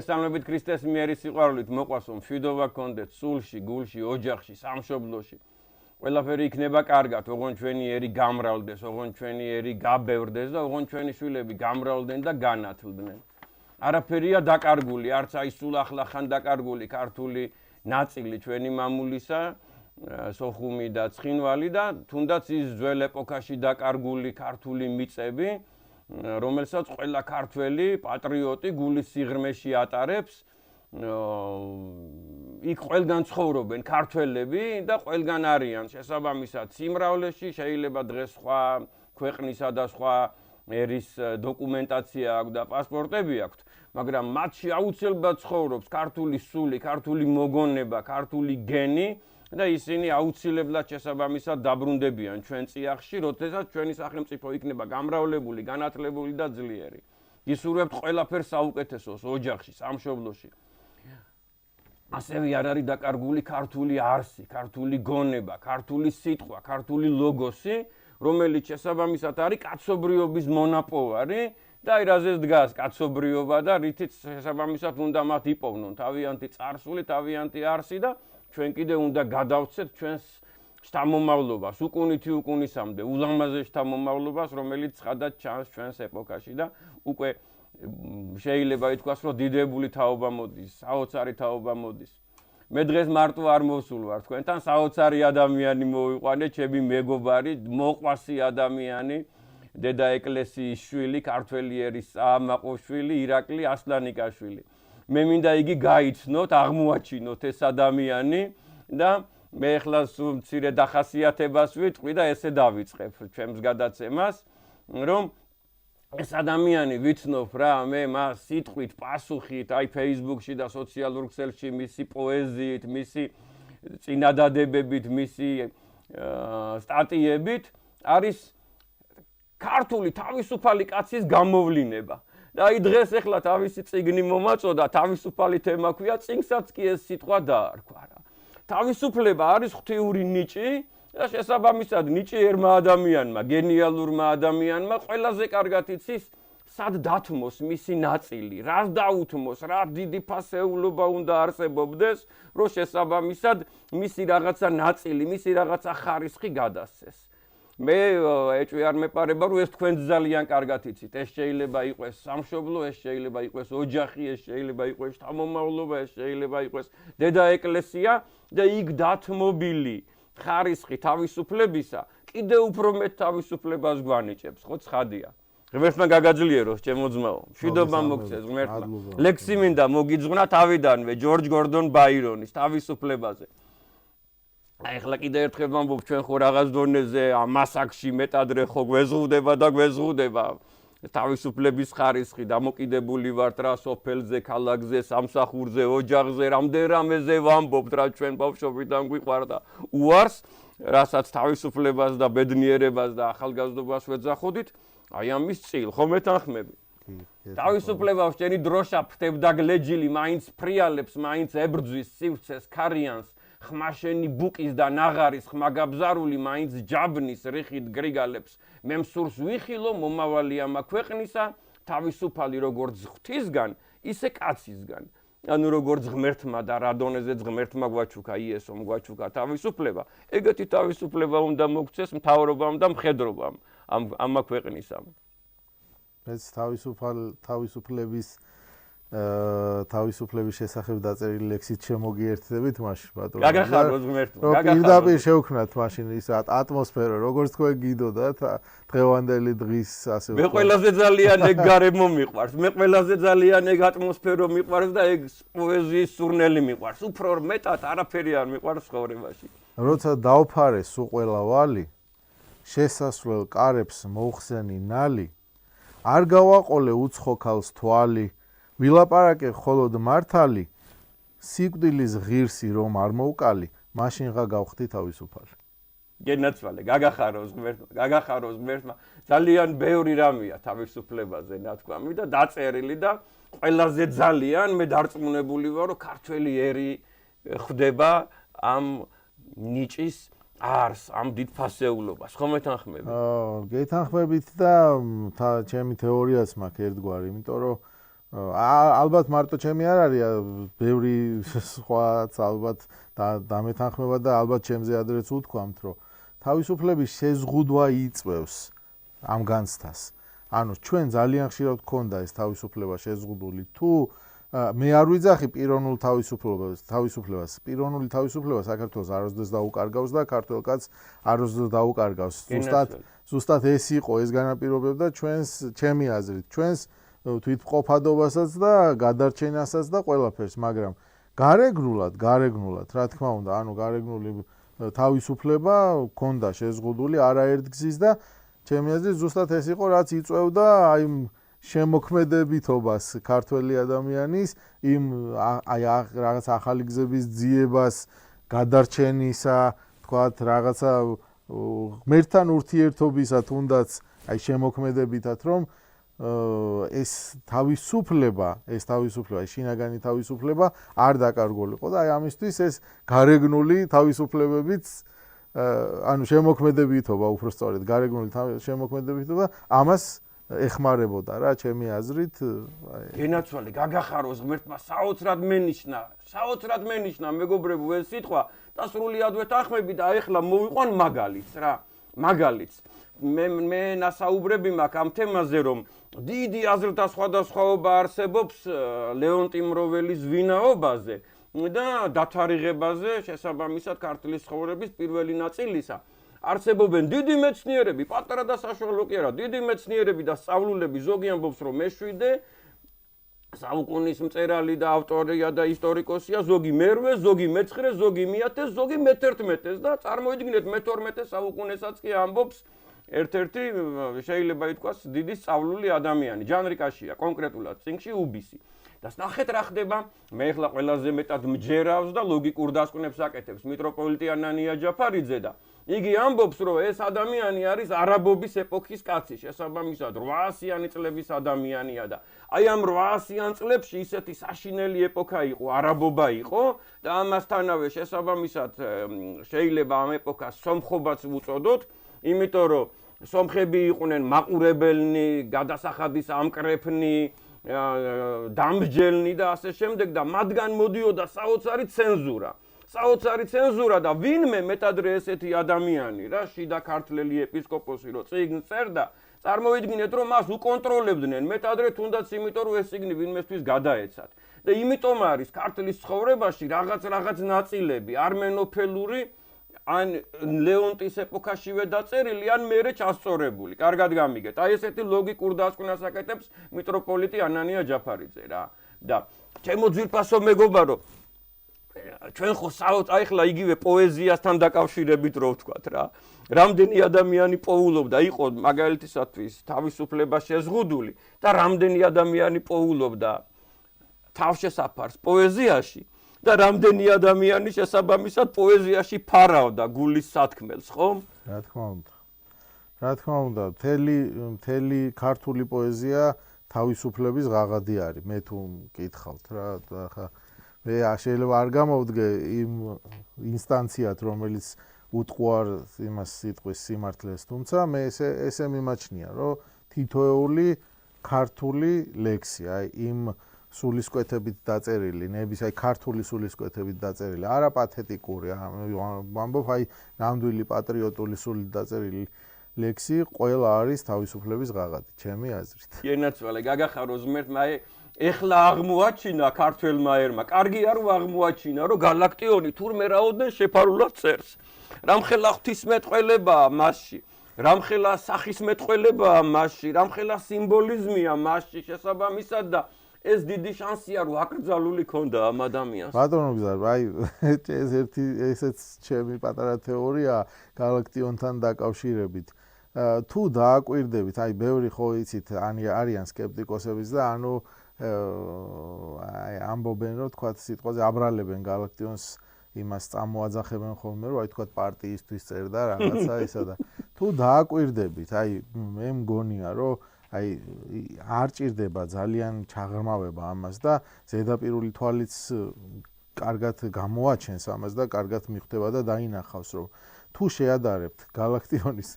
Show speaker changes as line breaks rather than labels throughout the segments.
ესალმებით ქრისტეს მიერი სიყვარულით მოყვას რომ მშვიდობა გქონდეთ სულში, გულში, ოჯახში, სამშობლოში. ყველაფერი იქნება კარგად, ოღონდ ჩვენი ერი გამრავლდეს, ოღონდ ჩვენი ერი გაბევრდეს და ოღონდ ჩვენი შვილები გამრავლდნენ და განათლდნენ. არაფერია დაკარგული, არც აი სულ ახლა ხან დაკარგული ქართული ნაწილი ჩვენი მამულისა, სოხუმი და ცხინვალი და თუნდაც ის ძველ ეპოქაში დაკარგული ქართული მიწები, რომელსაც ყველა ქართველი პატრიოტი გულის სიღრმეში ატარებს, იქ ყველგან ცხოვრობენ ქართველები და ყველგან არიან შესაბამისად სიმრავლეში, შეიძლება დღეს სხვა ქვეყნისა და სხვა ერის დოკუმენტაცია აქვს და პასპორტები აქვს, მაგრამ მათში აუცილებლად ცხოვრობს ქართული სული, ქართული მოგონება, ქართული გენი და ისინი აუცილებლად შესაბამისად დაბრუნდებიან ჩვენ წიაღში, როდესაც ჩვენი სახელმწიფო იქნება გამრავლებული, განათლებული და ძლიერი. ისურვებთ ყველაფერს საუკეთესოს ოჯახში, სამშობლოში. ასევე არ არის დაკარგული ქართული არსი, ქართული გონება, ქართული სიტყვა, ქართული ლოგოსი, რომელიც შესაბამისად არის კაცობრიობის მონაპოვარი და აი რაზეც დგას კაცობრიობა და რითიც შესაბამისად უნდა მათ იპოვნონ თავიანთი წარსული, თავიანთი არსი და ჩვენ კიდე უნდა გადავცეთ ჩვენს შთამომავლობას, უკუნითი უკუნისამდე, ულამაზეს შთამომავლობას, რომელიც ცხადად ჩანს ჩვენს ეპოქაში და უკვე შეიძლება ითქვას, რომ დიდებული თაობა მოდის, საოცარი თაობა მოდის. მე დღეს მარტო არ მოვსულ ვარ თქვენთან, საოცარი ადამიანი მოვიყვანე, ჩემი მეგობარი, მოყვასი ადამიანი, დედა ეკლესიის შვილი, ქართველი ერის წამაყოშვილი, ირაკლი ასლანიკაშვილი. მე მინდა იგი გაიცნოთ, აღმოაჩინოთ ეს ადამიანი და მე ახლა მცირე დახასიათებას ვიტყვი და ესე დავიწყებ ჩემს გადაცემას, რომ ეს ადამიანი ვიცნობ რა, მე მას სიტყვით, პასუხით, აი Facebook-ში და სოციალურ ქსელში მისი პოეზიით, მისი წინადადებებით, მისი სტატიებით არის ქართული თავისუფალი კაცის გამოვლინება. და აი დღეს ახლა თავისი წიგნი მომაწოდა, თავისუფალი თემა ქვია, წიგნსაც კი ეს სიტყვა დაარქვა რა. თავისუფლება არის ღვთიური ნიჭი და შესაბამისად ნიჭი ერმა ადამიანმა, გენიალურმა ადამიანმა ყველაზე კარგად იცის სად დათმოს მისი ნაწილი, რას დაუთმოს, რა დიდი ფასეულობა უნდა არსებობდეს, რომ შესაბამისად მისი რაღაცა ნაწილი, მისი რაღაცა ხარისხი გადასცეს. მე ეჭვი არ მეპარება, რომ ეს თქვენ ძალიან კარგად იცით. ეს შეიძლება იყოს სამშობლო, ეს შეიძლება იყოს ოჯახი, ეს შეიძლება იყოს შთამომავლობა, ეს შეიძლება იყოს დედა ეკლესია და იქ დათმობილი ხარისხი თავისუფლებისა კიდე უფრო მეტ თავისუფლებას გვანიჭებს, ხო ცხადია. ღმერთმა გაგაძლიეროს, ჩემო ძმაო. მშვიდობა მოგცეს ღმერთმა. ლექსი მინდა მოგიძღვნა თავიდანვე ჯორჯ გორდონ ბაირონის თავისუფლებაზე. აი ახლა კიდე ერთხელ ვამბობ, ჩვენ ხო რაღაც დონეზე მასაკში მეტადრე ხო გვეზღუდება და გვეზღუდება. თავისუფლების ხარისხი, დამოკიდებული ვართ რა სოფელზე, ქალაქზე, სამსახურზე, ოჯახზე, რამდენრამეზე ვამბობთ რა ჩვენ ბავშვობიდან გვიყვარდა უარს, რასაც თავისუფლებას და ბედნიერებას და ახალგაზრდობას ვეძახოდით, აი ამის წილ, ხო მეთანხმები. თავისუფლება შენი დროშა ფრთებდა გლეჯილი, მაინც ფრიალებს, მაინც ებრძვის სივრცეს, ქარიანს, ხმაშენი ბუკის და ნაღარის ხმაგაბზარული მაინც ჯაბნის რიხით გრიგალებს. მე მსურს ვიხილო მომავალი ამა ქვეყნისა, თავისუფალი როგორც ღვთისგან, ისე კაცისგან. ანუ როგორც ღმერთმა და რა დონეზეც ღმერთმა გვაჩუქა, იესომ გვაჩუქა თავისუფლება, ეგეთი თავისუფლება უნდა მოგცეს მთავრობამ და მხედრობამ ამა ქვეყნისამ.
ეს თავისუფლების შესახებ დაწერილი ლექსით შემოგიერთდებით მაშინ ბატონო.
გაგახაროს ღმერთმა,
პირდაპირ შევქმნათ მაშინ ის ატმოსფერო, როგორც თქვენ გიდოდათ დღევანდელი დღის ასე
მე ყველაზე ძალიან ეგ გარემო მიყვარს, მე ყველაზე ძალიან ეგ ატმოსფერო მიყვარს და ეგ პოეზიის სურნელი მიყვარს. უფრო მეტად არაფერი არ მიყვარს ცხოვრებაში.
როცა დავფარეს უყველა ვალი, შესასვლელ კარებს მოხსენი ნალი, არ გავაყოლე უცხო ქალს თვალი, ვილაპარაკე ხოლოდ მართალი, სიკვდილის ღირსი რომ არ მოვკალი, მაშინღა გავხდი თავისუფალი.
გენაცვალე, გაგახაროს ღმერთმა, ძალიან ბევრი რამეა თავისუფლებაზე ნათქვამი და დაწერილი და ყველაზე ძალიან მე დარწმუნებული ვარ, რომ ქართველი ერი ხვდება ამ ნიჭის არს, ამ დიდ ფასეულობას, ხო მეთანხმები?
გეთანხმებით და ჩემი თეორიაც მაქვს ერთგვარი, იმიტომ რომ ალბათ მარტო ჩემი არ არის, ბევრი სხვაც ალბათ დამეთანხმება და ალბათ ჩემზე ადრეც უთქვამთ, რომ თავისუფლების შეზღუდვა იწვევს ამ განცდას. ანუ ჩვენ ძალიან ხშირად გქონდა ეს თავისუფლება შეზღუდული. თუ მე არ ვიძახი პიროვნულ თავისუფლებას. Პიროვნული თავისუფლება საქართველოს არასდროს დაუკარგავს და ქართველ კაცს არასდროს დაუკარგავს. ზუსტად ეს იყო, ეს განაპირობებდა ჩემი აზრით, ჩვენს თვითმყოფადობასაც და გადარჩენასაც და ყველაფერს, მაგრამ გარეგნულად, რა თქმა უნდა, ანუ გარეგნული თავისუფლება გქონდა შეზღუდული არაერთ გზის და ჩემი აზრით ზუსტად ეს იყო, რაც იწვევდა აი შემოქმედებითობას ქართველი ადამიანის იმ აი რაღაც ახალი გზების ძიებას, გადარჩენისა, თქვათ რაღაცა ღმერთთან ურთიერთობისა თუნდაც აი შემოქმედებითად, რომ ეს თავისუფლება, შინაგანი თავისუფლება არ დაკარგულიყო და აი ამისთვის ეს გარეგნული თავისუფლებებიც ანუ შემოქმედებითობა უბრალოდ გარეგნული შემოქმედებითობა ამას ეხმარებოდა რა ჩემი აზრით.
გენაცვალე გაგახაროს ღმერთმა საოცრად მენიშნა მეგობრებო ეს სიტყვა და სრულიად ვეთანხმები და ეხლა მოვიყვან მაგალითს რა. მაგალითს მე ნასაუბრები მაქვს ამ თემაზე რომ დიდი აზრთა სხვადასხვაობა არსებობს ლეონტი მროველის ვინაობაზე და დათარიღებაზე შესაბამისად ქართლის ცხოვრების პირველი ნაწილისა. არსებობენ დიდი მეცნიერები, პატარა და საშუალო კი არა, დიდი მეცნიერები და სწავლულები, ზოგი ამბობს რომ მე-7 საუკუნის მწერალი და ავტორია და ისტორიკოსია, ზოგი მე-8, ზოგი მე-9, ზოგი მე-10, ზოგი მე-11 და წარმოიდგინეთ მე-12 საუკუნესაც კი ამბობს ერთ-ერთი შეიძლება ითქვას დიდი სწავლული ადამიანი, ჯანრიკაშია, კონკრეტულად წინგში უბისი. და ნახეთ რა ხდება, მე ახლა ყველაზე მეტად მჯერავს და ლოგიკურ დასკვნებს აკეთებს მიტროპოლიტი ანანია ჯაფარიძე და იგი ამბობს, რომ ეს ადამიანი არის არაბობის ეპოქის კაცი, შესაბამისად 800-იანი წლების ადამიანია და აი ამ 800-იან წლებში ისეთი საშინელი ეპოქა იყო, არაბობა იყო და ამასთანავე შესაბამისად შეიძლება ამ ეპოქას სომხობაც უწოდოთ, იმიტომ რომ სომხები იყვნენ მაყურებელნი, გადასახადის ამკრეფნი, დამსჯელნი და ასე შემდეგ და მათგან მოდიოდა საოცარი ცენზურა და ვინმე მეტადრე ესეთი ადამიანი რა შიდა ქართლელი ეპისკოპოსი რო წიგნს წერდა წარმოიდგინეთ რომ მას უკონტროლებდნენ მეტადრე თუნდაც იმიტომ რომ ეს წიგნი ვინმესთვის გადაეცათ და იმიტომ არის ქართლის ცხოვრებაში რაღაც ნაწილები armenopheluri ან ლეონტის ეპოქაშივე დაწერილი ან მერე ჩასწორებული. კარგად გამიგეთ. აი ესეთი ლოგიკურ დასკვნას აკეთებს მიტროპოლიტი ანანია ჯაფარიძე რა. და ჩემო ძვირფასო მეგობარო, ჩვენ ხო აი ხლა იგივე პოეზიასთან დაკავშირებით რო ვთქვათ რა. რამდენი ადამიანი პოულობდა, იყო მაგალითისათვის თავისუფლება შეზღუდული და რამდენი ადამიანი პოულობდა თავშესაფარს პოეზიაში. და რამდენი ადამიანი შესაბამისად პოეზიაში ფარავდა გულის სათქმელს, ხო?
რა თქმა უნდა, მთელი ქართული პოეზია თავისუფლების ღაღადი არის. მე თუ მკითხავთ რა, ხა მე შეიძლება არ გამოვდგე იმ ინსტანციად, რომელიც უტყუარ იმას სიტყვის სიმართლეს, თუმცა მე ესე მიმაჩნია, რომ თითოეული ქართული ლექსი, აი იმ სულისკვეთებით დაწერილი, ნების აი ქართული სულისკვეთებით დაწერილი, არა პათეტიკური, ამბობ აი ნამდვილი პატრიოტული სულით დაწერილი ლექსი ყველა არის თავისუფლების ღაღადი, ჩემი აზრით.
გენაცვალე გაგახაროს ღმერთმა ეხლა აღმოაჩინა ქართველმა ერმა, კარგი არ აღმოაჩინა, რომ გალაქტიონი თურმე რაოდენ შეფარულად წერს. რამხელა ღვთისმეტყველებაა მასში, რამხელა სახისმეტყველებაა მასში, რამხელა სიმბოლიზმია მასში შესაბამისად და ეს დიდი შანსია რომ აკრძალული ქონდა ამ ადამიანს.
ბატონო გზარ, აი ესეც ჩემი პატარა თეორია გალაქტიონთან დაკავშირებით. თუ დააკვირდებით, აი ბევრი ხო იცით, არიან სკეპტიკოსებიც და ანუ აი ამბობენ რომ თქვა სიტყვაზე აბრალებენ გალაქტიონს იმას წამოაძახებენ ხოლმე რომ აი თქვა პარტიისთვის წერდა რაღაცა ისა და თუ დააკვირდებით, აი მე მგონია რომ აი არ ჭირდება ძალიან ჩაღრმავება ამას და ზედაპირული თვალიც კარგად გამოაჩენს ამას და კარგად მიხვდება და დაინახავს რომ თუ შეადარებთ გალაქტიონის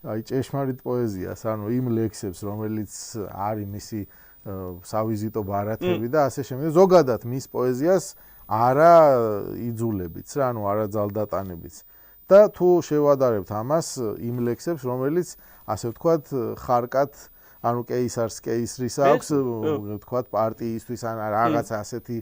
აი ჭეშმარიტ პოეზიას, ანუ იმ ლექსებს, რომელიც არის მისი სავიზიტო ბარათები და ასე შემდეგ. ზოგადად მის პოეზიას არა იძულებიც რა, ანუ არა ძალდატანებიც. და თუ შევადარებთ ამას იმ ლექსებს, რომელიც ასე ვთქვათ, ხარკად, ანუ კეისარს კეისრის აქვს, ვთქვათ, პარტიისთვის ან რაღაცა ასეთი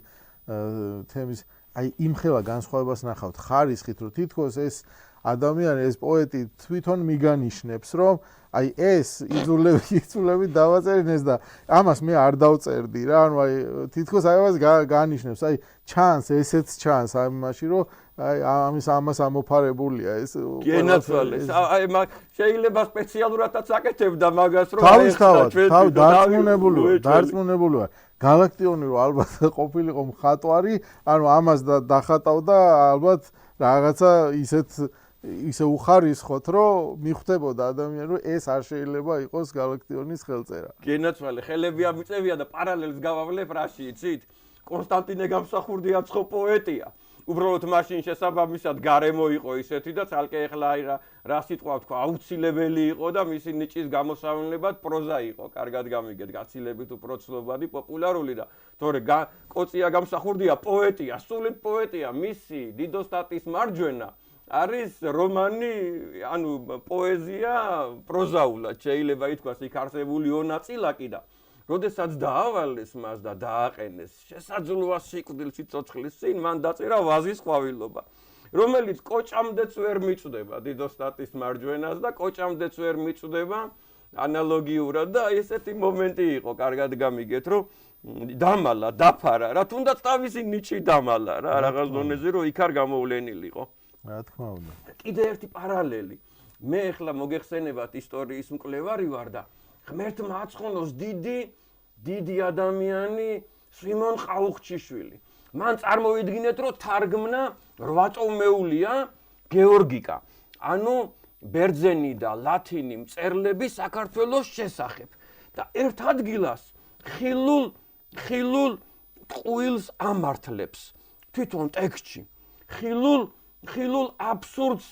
თემის, აი იმხელა განსხვავებას ნახავთ ხარისხით, რომ თითქოს ეს ადამიანი, ეს პოეტი თვითონ მიგანიშნებს, რომ აი ეს იძულებით დავაწერინეს და ამას მე არ დავწერდი რა, ანუ აი თითქოს აი ამას გაანიშნებს, აი ჩანს, ესეც ჩანს აი მაშინ რომ აი ამას ამოფარებულია ეს
გენაცვალეს. აი შეიძლება სპეციალურადაც აკეთებდა მაგას, რომ
თავ დარწმუნებული გალაქტიონი რომ ალბათ ყოფილიყო მხატვარი, ანუ ამას დახატავდა ალბათ რაღაცა ისე უხარისხოთ, რომ მიხვდებოდა ადამიანი, რომ ეს არ შეიძლება იყოს გალაქტიონის ხელწერა.
გენაცვალე, ხელები ამიწევია და პარალელს გავავლებ რაში, იცით? კონსტანტინე გამსახურდია ცხო პოეტია. უბრალოდ მაშინ შესაბამისად გარემო იყო ისეთი და ცალკე ეხლა აი რა სიტყვა ვთქვა, აუცილებელი იყო და მისი ნიჭის გამოსავლენად პროზა იყო. კარგად გამიგეთ, გაცილებით უფრო ცნობადი, პოპულარული და თორე კოცია გამსახურდია პოეტია, სულით პოეტია, მისი დიდოსტატის მარჯვენა არის რომანი, ანუ პოეზია პროზაულად შეიძლება ითქვას, იქ არსებული ონაწილაკი და როდესაც დაავალეს მას და დააყენეს შესაძლოა სიკვდილს სიცოცხლის წინ მან დაწერა ვაზის ყვავილობა, რომელიც კოჭამდეც ვერ მიწვდება დიდოსტატის მარჯვენას და კოჭამდეც ვერ მიწვდება ანალოგიურად და ესეთი მომენტი იყო, კარგად გამიგეთ, რომ დამალა, დაფარა რა, თუნდაც თავისი ნიჭი დამალა რა, რაღაც დონეზე რომ იქ არ გამოვლენილიყო.
რა თქმა უნდა.
კიდე ერთი პარალელი. მე ახლა მოგეხსენებათ ისტორიის მკვლევარი ვარ და ღმერთმა აცხონოს დიდი ადამიანი სიმონ ყაუხჩიშვილი. მან წარმოვიდგინეთ, რომ თარგმნა 8 ტომეულია გეორგიკა. ანუ ბერძენი და ლათინი მწერლები საქართველოს შესახებ. და ერთ ადგილას ხილულ ტყუილს ამართლებს თვითონ ტექსტში. ხილულ აბსურდს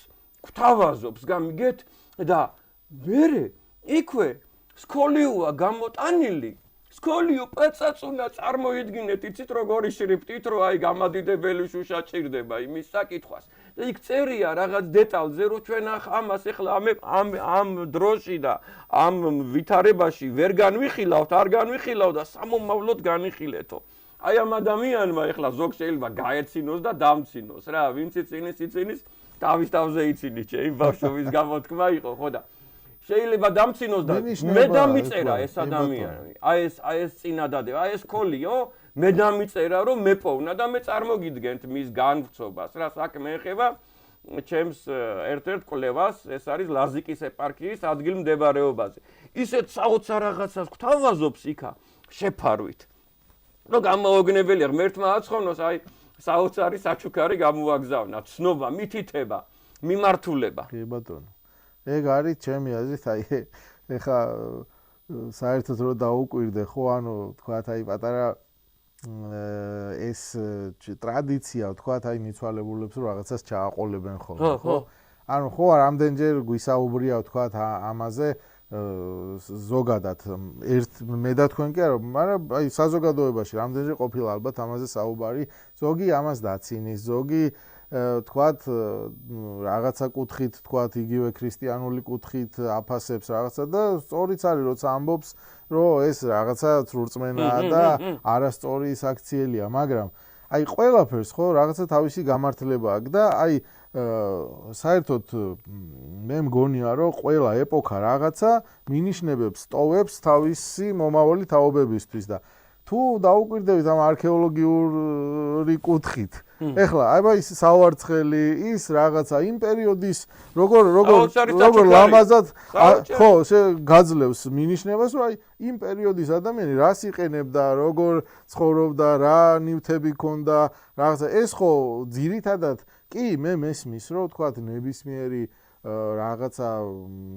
გვთავაზობს, გამიგეთ და მერე იქვე სკოლიოა გამოტანილი, სკოლიო პეცაცუნა წარმოიდგინეთ, იცით როგორი შრიფტით, რომ აი გამადიდებელი შუშა ჭირდება იმის საკითხვას. და იქ წერია რაღაც დეტალზე, რომ ჩვენ ამას ეხლა ამ დროში და ამ ვითარებაში ვერ განვიხილავთ, არ განვიხილავ და სამომავლოდ განიხილეთო. აი ამ ადამიანმა ეხლა ზოგ შეიძლება გაეცინოს და დამცინოს რა, ვინც იცინის თავის თავზე იცინით, იმ ბავშვობის გამოთქმა იყო, ხო და შეიძლება დამცინოს და მე დამიწერა ეს ადამიანი. აი ეს წინადადება, აი ეს კოლიო, მე დამიწერა რომ მეპოვნა და მე წარმოგიდგენთ მის განვრცობას. რა საქმე ეხება ჩემს ერთ-ერთ კვლევას, ეს არის ლაზიკის ეპარქიის ადგილმდებარეობაზე. ისეთ საოცარ რაღაცას გვთავაზობს იქა შეფარვით. რომ გამოუგნებელია ღმერთმა აცხონოს აი საოცარი საჩუქარი გამოაგზავნა, ცნობა, მითითება, მიმართულება.
კი ბატონო. ეგ არის ჩემი აზრით, აი ეხა საერთოდ რომ დაუკვირდე, ხო, ანუ თქვათ აი პატარა ეს ტრადიცია, თქვათ აი მიცვალებულებს რომ რაღაცას ჩააყოლებენ ხოლმე, ხო? ანუ ხო, რამდენჯერ გვისაუბრია, თქვათ ამაზე ზოგადად მე და თქვენ კი არა, მაგრამ აი საზოგადოებაში რამდენჯერ ყოფილა ალბათ ამაზე საუბარი, ზოგი ამას დაცინის, ზოგი თქვათ რაღაცა კუთხით, თქვათ იგივე ქრისტიანული კუთხით აფასებს რაღაცა და სწორიც არის, როცა ამბობს, რომ ეს რაღაცა წრუწმენაა და არასწორი საქციელია, მაგრამ აი ყველაფერს ხო რაღაცა თავისი გამართლება აქვს და აი საერთოდ მე მგონია, რომ ყველა ეპოქა რაღაცა მინიშნებებს, ტოვებს თავისი მომავალი თაობებისთვის და თუ დაუკვირდებით ამ არქეოლოგიური კუთხით, ეხლა აი ის საوارცხელი, ის რაღაცა იმ პერიოდის როგორ ლამაზად ხო გაძლევს მინიშნებას, რომ აი იმ პერიოდის ადამიანი რას იყენებდა, როგორ ცხოვრობდა, რა ნივთები ჰქონდა, რაღაცა ეს ხო ძირითადად კი მე მესმის, რომ თქვათ ნებისმიერი რაღაცა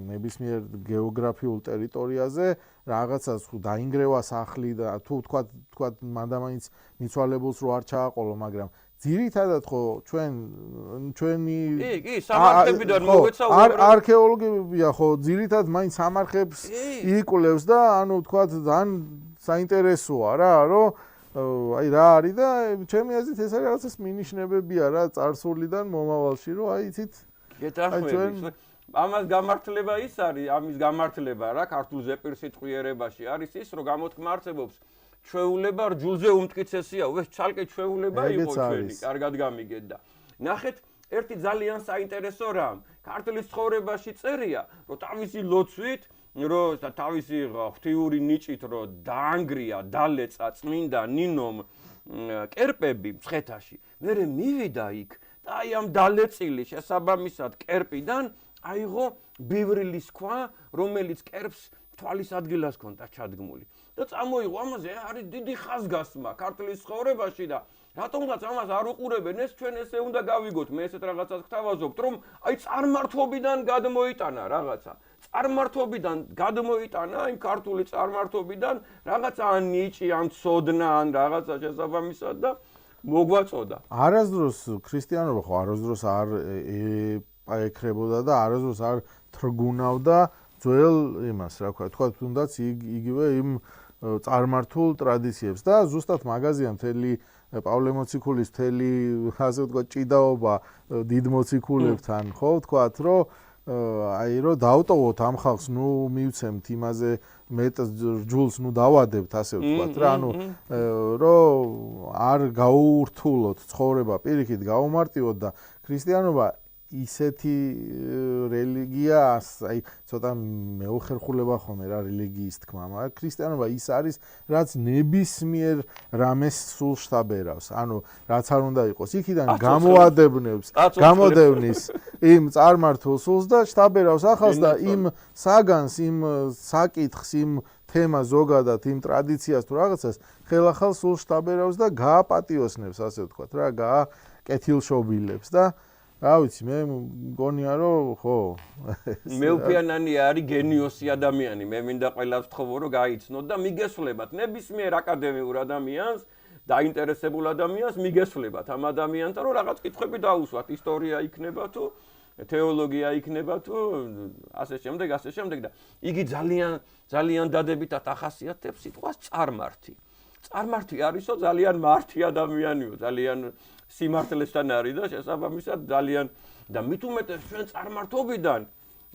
ნებისმიერ გეოგრაფიულ ტერიტორიაზე რაღაცას დაინგრევა სახლი და თუ თქვათ მანდამაინც მიცვალებულს რო არ ჩააყოლო, მაგრამ ძირითადად ხო ჩვენი
კი სამარხებიდან მოვეცაუბრე
არქეოლოგია ხო ძირითადად მაინც სამარხებს იკვლევს და ანუ თქვათ ძალიან საინტერესოა რა, რომ აი რა არის და ჩემი აზრით ეს არის რაღაცას მინიშნებებია რა წარსულიდან მომავალში, რომ აი იცით
გეთანხმებით. ამას გამართლება ის არის, ამის გამართლება რა ქართულ ზეპირსიტყვიერებაში არის ის, რომ გამოთქმა არსებობს ჩვეულება რჯულზე უმტკიცესია, ეს ცალკე ჩვეულება იყო ჩვენი, კარგად გამიგეთ და ნახეთ ერთი ძალიან საინტერესო რამ, ქართლის ცხოვრებაში წერია, რომ თავისი ლოცვით, რომ თავისი ღვთიური ნიჭით, რომ დაანგრია, დალეცა წმინდა ნინომ კერპები მცხეთაში, მერე მივიდა იქ და აი ამ დალეწილი შესაბამისად კერპიდან აიღო ბივრილის ქვა, რომელიც კერპს თვალის ადგილას ჰქონდა ჩადგმული. და წამოიღო ამაზე არის დიდი ხაზგასმა ქართლის ცხოვრებაში და რატომღაც ამას არ უყურებენ ეს ჩვენ ესე უნდა გავიგოთ მე ესეთ რაღაცას გთავაზობთ რომ აი წარმართობიდან გადმოიტანა რაღაცა წარმართობიდან გადმოიტანა იმ ქართული წარმართობიდან რაღაცა ან ნიჭი ან ცოდნა ან რაღაცა შესაბამისად და მოგვაწოდა
არასდროს ქრისტიანობა ხო არასდროს არ ეკრებოდა და არასდროს არ თრგუნავდა ძველ იმას რა ვქვა თუნდაც იგივე იმ წარმართულ ტრადიციებს და ზუსტად მაგაზია მთელი პავლე მოციქულის მთელი ასე ვთქვათ ჭიდაობა დიდ მოციქულებთან ხო ვთქვათ რომ აი რომ დავტოვოთ ამ ხალხს ნუ მივცემთ იმაზე მეტ ჯულს ნუ დავადებთ ასე ვთქვათ რა ანუ რომ არ გაურთულოთ ცხოვრება პირიქით გაუმარტივოთ და ქრისტიანობა ისეთი რელიგია აი ცოტა მეუხერხულება ხომ რა რელიგიის თქმა მაგრამ ქრისტიანობა ის არის რაც ნებისმიერ რამეს სულ შთაბერავს ანუ რაც არ უნდა იყოს იქიდან გამოდევნის იმ წარმართულ სულს და შთაბერავს ახალს და იმ საგანს იმ საკითხს იმ თემას ზოგადად იმ ტრადიციას თუ რაღაცას ხელახალ სულ შთაბერავს და გააპატიოსნებს ასე ვთქვათ რა გააკეთილშობილებს და რა ვიცი მე მგონია რომ ხო
მეუფიანანი არის გენიოსი ადამიანი მე მინდა ყველას ვთხოვო რომ გაიცნოთ და მიგესვლებათ ნებისმიერ აკადემიურ ადამიანს დაინტერესებულ ადამიანს მიგესვლებათ ამ ადამიანთან რომ რაღაც კითხვები დაუსვათ ისტორია იქნება თუ თეოლოგია იქნება თუ ასე შემდეგ და იგი ძალიან დადებითად ახასიათებს სიტყვას წარმართი წარმართი არისო ძალიან მართი ადამიანიო ძალიან სიმართლესთან არის და შესაბამისად ძალიან და მით უმეტეს ჩვენ წარმართობიდან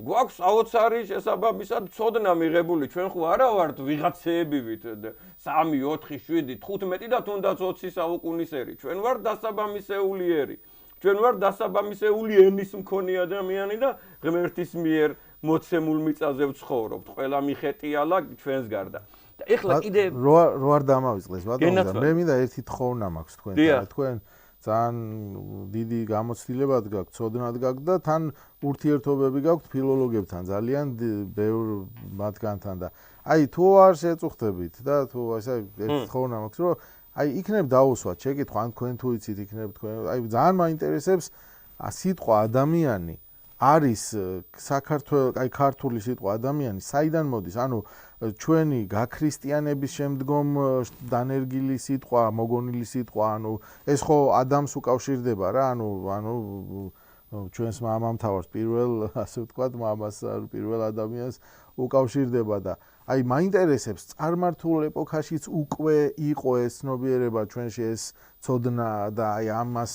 გვაქვს საოცარი შესაბამისად ცოდნა მიღებული ჩვენ ხო არა ვართ ვიღაცეები ვით 3 4 7 15 და თუნდაც 20 საუკუნისერი ჩვენ ვართ დასაბამისეულიერი ჩვენ ვართ დასაბამისეული ენის მქონე ადამიანი და ღმერთის მიერ მოცემულ მიწაზე ვცხოვრობთ ყველა მიხეტიალა ჩვენს გარდა და ეხლა კიდე
რო არ დამავიწყდეს ბატონო მე მინდა ერთი თხოვნა მაქვს თქვენთან თქვენ ძალიან დიდი გამოცდილებად გაქვთ, ცოდნად გაქვთ და თან ურთიერთობები გაქვთ ფილოლოგებთან, ძალიან ბევრ მათგანთან და აი თუ არ შეწუხდებით და თუ ასე ერთი თხოვნა მაქვს, რომ აი იქნებ დაუსვათ შეკითხვა, ან თქვენ თუ იცით იქნებ თქვენ, აი ძალიან მაინტერესებს სიტყვა ადამიანი არის საქართველოს, აი ქართული სიტყვა ადამიანი, საიდან მოდის? ანუ ჩვენი გაქრისტიანების შემდგომ დანერგილი სიტყვა, მოგონილი სიტყვა, ანუ ეს ხო ადამიანს უკავშირდება რა, ანუ ჩვენს მამამთავარს პირველ, ასე ვთქვათ, მამას პირველ ადამიანს უკავშირდება და აი მაინტერესებს წარმართულ ეპოქაშიც უკვე იყო ეს ცნობიერება ჩვენში ეს ცოდნა და აი ამას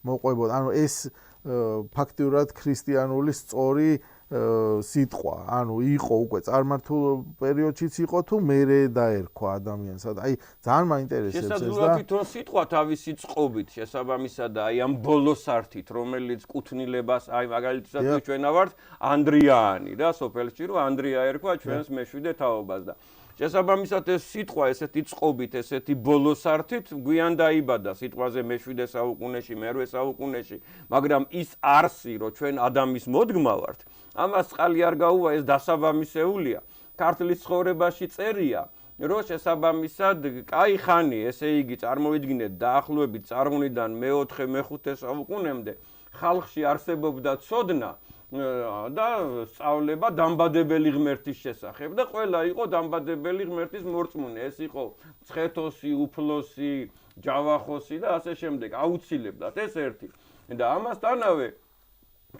მოყვებოდა. ანუ ეს ფაქტიურად ქრისტიანული სწორი სიტყვა, ანუ იყო უკვე წარმართულ პერიოდშიც იყო თუ მერე დაერქვა ადამიანს. აი ძალიან მაინტერესებს ეს და
შესაძლოა თვითონ სიტყვა თავისი წყობით შესაბამისად აი ამ ბოლოსართით, რომელიც კუთვნილებას აი მაგალითად ჩვენ ავართ ანდრიაანი და სოფელში რომ ანდრია ერქვა ჩვენს მეშვიდე თაობას და შესაბამისად ეს სიტყვა ესეთი წყობით, ესეთი ბოლოსართით გვიან დაიბადა სიტყვაზე მე-7 საუკუნეში, მე-8 საუკუნეში, მაგრამ ის არსი, რომ ჩვენ ადამიანის მოდგმა ვართ, ამას წყალი არ გაუვა, ეს დასაბამისეულია. ქართლის ცხოვრებაში წერია, რომ შესაბამისად კაი ხანი, ესე იგი, წარმოვიდგინეთ დაახლოებით წარღვნიდან მე-4, მე-5 საუკუნემდე ხალხში არსებობდა ცოდნა და სწავლება დამბადებელი ღმერთის შესახებ და ყველა იყო დამბადებელი ღმერთის მორწმუნე. ეს იყო მცხეთოსი, უფლოსი, ჯავახოსი და ასე შემდეგ. აუცილებლად ეს ერთი. და ამასთანავე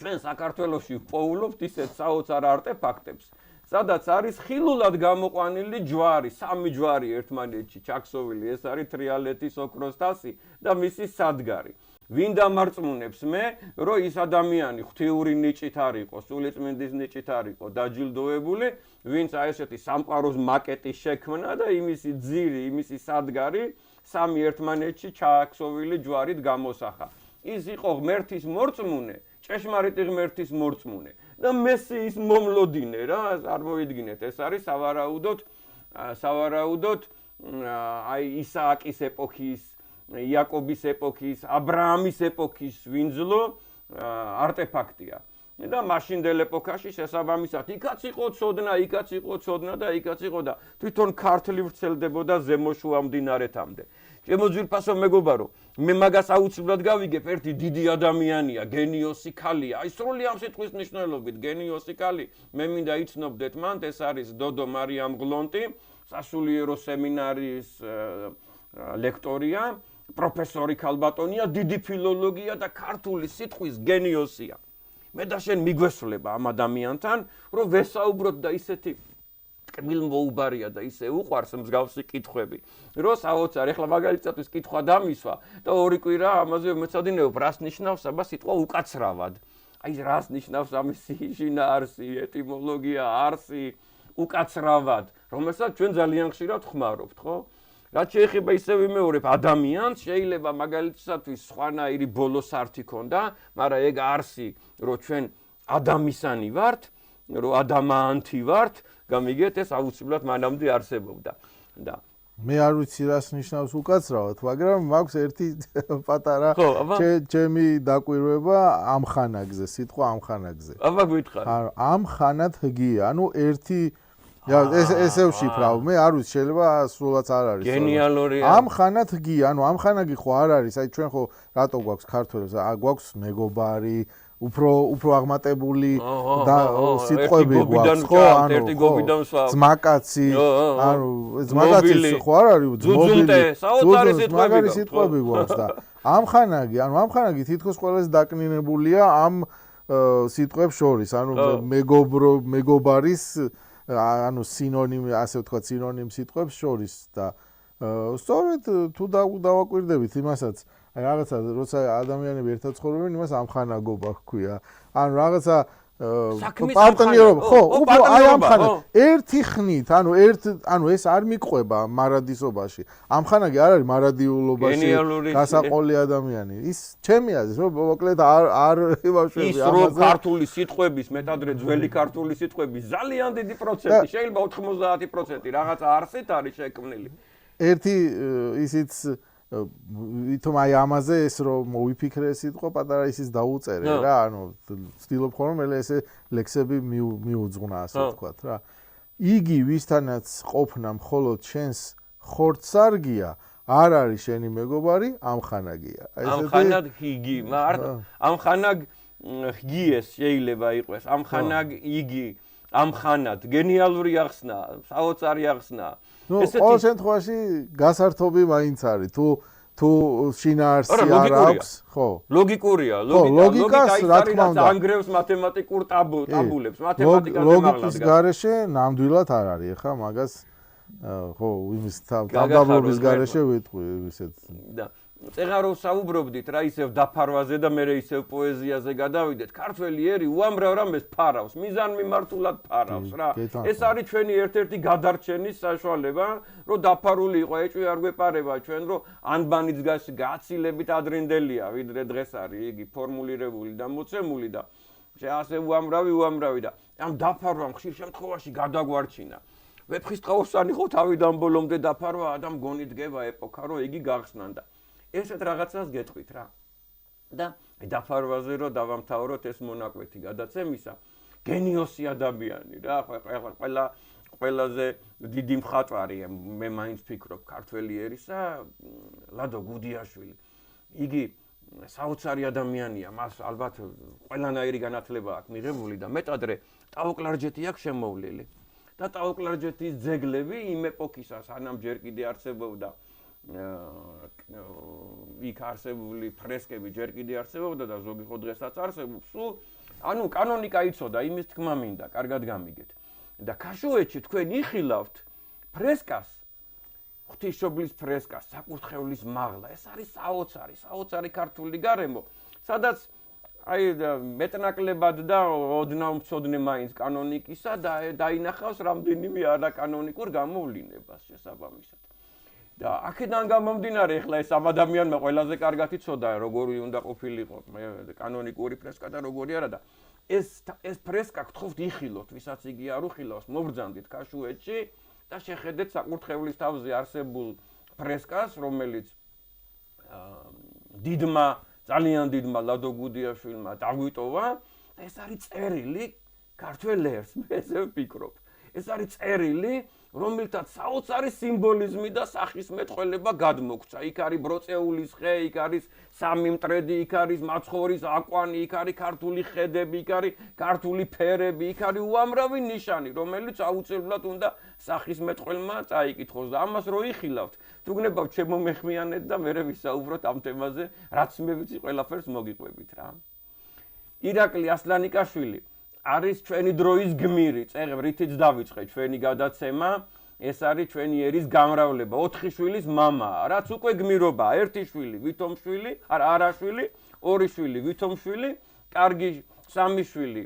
ჩვენ საქართველოში პოულობთ ისეთ საოცარ არტეფაქტებს, სადაც არის ხილულად გამოყვანილი ჯვარი, სამი ჯვარი ერთმანეთში ჩაქსოვილი, ეს არის თრიალეთის ოქროს თასი და მისი სადგარი. ვინ დამარწმუნებს მე, რომ ის ადამიანი ღვთიური ნიჭით არ იყო, სულიწმინდის ნიჭით არ იყო დაჯილდოებული, ვინც აი ესეთი სამყაროს მაკეტის შექმნა და იმისი ძირი, იმისი სადგარი სამი ერთმანეთში ჩააქსოვილი ჯვარით გამოსახა. ის იყო ღმერთის მორწმუნე, ჭეშმარიტი ღმერთის მორწმუნე და მესიის მომლოდინე რა, არ მოიდგინეთ, ეს არის სავარაუდოდ აი ისააკის ეპოქის, იაკობის ეპოქის, აბრაამის ეპოქის ვინძლო არტეფაქტია. და მაშინდელ ეპოქაში შესაბამისად იქაც იყო ცოდნა და იქაც იყო და თვითონ ქართლი ვრცელდებოდა ზემოშუა მდინარეთამდე. ჩემო ძვირფასო მეგობარო, მე მაგას აუცილებლად გავიგებ, ერთი დიდი ადამიანია, გენიოსი ქალია. აი სრული ამ სიტყვის მნიშვნელობით, გენიოსი ქალი, მე მინდა იცნობდეთ მან, ეს არის დოდო მარიამ გლონტი, სასულიერო სემინარის ლექტორია, პროფესორი ქალბატონია, დიდი ფილოლოგია და ქართული სიტყვის გენიოსია. მე და შენ მიგვესვლება ამ ადამიანთან, რომ ვესაუბროთ და ისეთი ტკბილმოუბარია და ისე უყვარს მსგავსი კითხვები, რომ საოცარ, ეხლა მაგალითად კითხვა დამისვა და ორი კვირა ამაზე მეცადინეობ, რას ნიშნავს აბა სიტყვა უკაცრავად. აი რას ნიშნავს ამისი შინაარსი, ეტიმოლოგია, არსი, უკაცრავად, რომელსაც ჩვენ ძალიან ხშირად ხმარობთ, ხო? რაც შეეხება ისე ვიმეორებ ადამიანს, შეიძლება მაგალითისათვის სხვანაირი ბოლოს ართი ქონდა, მაგრამ ეგ არსი, რომ ჩვენ ადამისანი ვართ, რომ ადამაანთი ვართ, გამიგეთ, ეს აუცილებლად მანამდე არსებობდა. და
მე არ ვიცი რას ნიშნავს უკაცრავად, მაგრამ მაქვს ერთი პატარა ჩემი დაკვირვება ამხანაგზე, სიტყვა ამხანაგზე.
აბა გითხარ.
ამხანად გია, ანუ ერთი ესე ვშიფრავ, მე არ ვიცი, შეიძლება სულაც არ არის.
გენიალურია.
ამხანად გია, ანუ ამხანაგი ხო არ არის, აი ჩვენ ხო რატო გვაქვს ქართველებს, გვაქვს მეგობარი, უფრო აღმატებული და სიტყვები გვაქვს, ხო, ანუ ძმაკაცი, ანუ ძმაკაცი ხო არ არის,
ძუძუნტე, საოცარი
სიტყვები გვაქვს და ამხანაგი თითქოს ყველას დაკნინებულია ამ სიტყვებს შორის, ანუ მეგობარის ანუ სინონიმი, ასე ვთქვათ, სინონიმ სიტყვებს შორის და სწორედ თუ დავაკვირდებით იმასაც, აი რაღაცა როცა ადამიანები ერთად ცხოვრობენ, იმას ამხანაგობა ჰქვია. ანუ რაღაცა პარტნიორობა, ხო, უფრო აი ამხანაგ ერთი ხნით, ანუ ეს არ მიყვება მარადისობაში. ამხანაგი არ არის მარადიულობაში გასაყოლი ადამიანი. ის ჩემი აზრით, რომ მოკლედ არ იმავშვები
ამაზე. ის რომ ქართული სიტყვების, მეტადრე ძველი ქართული სიტყვების ძალიან დიდი პროცენტი, შეიძლება 90% რაღაცა არსით არის შექმნილი.
ერთი ისიც ვითომ აი ამაზე ეს რომ მოვიფიქრე სიტყვა პატარა ისიც დაუწერე რა, ანუ ვცდილობ ხოლმე მე ესე ლექსები მიუძღვნა, ასე ვთქვათ რა. იგი ვისთანაც ყოფნა მხოლოდ შენს ხორცსარგია, არ არის შენი მეგობარი, ამხანაგია.
ამხანად იგი, ამხანაგ ღიეს შეიძლება იყოს, ამხანაგ იგი, ამხანად გენიალური ახსნა, საოცარი ახსნა.
ყოველ შემთხვევაში გასართობი მაინც არის. თუ შინაარსი არ აქვს, ხო.
ლოგიკურია, ლოგიკას რა თქმა უნდა. ანგრევს მათემატიკურ ტაბულებს, მათემატიკაზე მაღლა.
ლოგიკის გარეშე ნამდვილად არ არის, ხა მაგას ხო, იმის თავდაბლობის გარეშე ვიტყვი ისეთ.
და წეღარო საუბრობდით რა ისევ დაფარვაზე და მე ისევ პოეზიაზე გადავიდეთ. ქართველი ერი უამრავ რამეს ფარავს, მიზანმიმართულად ფარავს რა. ეს არის ჩვენი ერთ-ერთი გადარჩენის საშუალება, რომ დაფარული იყო, ეჭვი არ გვეპარება ჩვენ, რომ ანბანი გაცილებით ადრინდელია, ვიდრე დღეს არის იგი ფორმულირებული და მოცემული და ასე უამრავი და ამ დაფარვამ ხშირ შემთხვევაში გადაგვარჩინა. ვეფხისტყაოსანი ხო თავიდან ბოლომდე დაფარვა, ადამ გონიდგება ეპოქა, რომ იგი გახსნან და ესეთ რაღაცას გეტყვით რა. და დაფარვაზე რომ დავამთავროთ ეს მონაკვეთი გადაცემისა, გენიოსი ადამიანი რა, ყველაზე დიდი მხატვარი მე მაინც ფიქრობ ქართველი ერისა, ლადო გუდიაშვილი. იგი საოცარი ადამიანია, მას ალბათ ყველანაირი განათლება აქვს მიღებული და მეტადრე ტაოკლარჯეთი აქვს შემოვლილი. და ტაოკლარჯეთის ძეგლები იმ ეპოქისას, სანამ ჯერ კიდე არსებობდა იქ არსებული ფრესკები ჯერ კიდე არსებობდა და ზოგი ხო დღესაც არსებობს. ანუ კანონიკა იცოდა, იმის თქმა მინდა, კარგად გამიგეთ. და ქაშუეთში თქვენ იხილავთ ფრესკას, ღვთისმშობლის ფრესკას, საკურთხევლის მაღლა. ეს არის საოცარი ქართული გარემო, სადაც აი მეტნაკლებად და ოდნავ მცოდნე მაინც კანონიკისა და დაინახავს რამდენიმე არაკანონიკურ გამოვლინებას შესაბამისად. და აქედან გამომდინარე, ეხლა ეს ამ ადამიანმა ყველაზე კარგად იცოდა, როგორი უნდა ყოფილიყო კანონიკური ფრესკა და როგორი არა და ეს ფრესკა გთხოვთ იხილოთ, ვისაც იგი არ უხილავს, მობრძანდით ქაშუეთში და შეხედეთ საკურთხევლის თავზე არსებულ ფრესკას, რომელიც ძალიან დიდმა ლადო გუდიაშვილმა დაგვიტოვა და ეს არის წერილი ქართველ ერს, მე ესე ვფიქრობ. ეს არის წერილი, რომელთაც საოცარი სიმბოლიზმი და სახისმეტყველება გადმოგვცა. იქ არის ბროწეულის ხე, იქ არის სამი მტრედი, იქ არის მაცხოვრის აკვანი, იქ არის ქართული ხედები, იქ არის ქართული ფერები, იქ არის უამრავი ნიშანი, რომელიც აუცილებლად უნდა სახისმეტყველმა წაიკითხოს და ამას რო იხილავთ, თუ გნებავთ შემომეხმიანეთ და მერე ვისაუბროთ ამ თემაზე, რაც მე ვიცი ყველაფერს მოგიყვებით რა. ირაკლი ასლანიკაშვილი არის ჩვენი დროის გმირი, რითიც დავიწყე ჩვენი გადაცემა, ეს არის ჩვენი ერის გამრავლება, 4 შვილის მამაა, რაც უკვე გმირობაა, 1 შვილი, ვითომშვილი, არაშვილი, 2 შვილი, ვითომშვილი, კარგი 3 შვილი,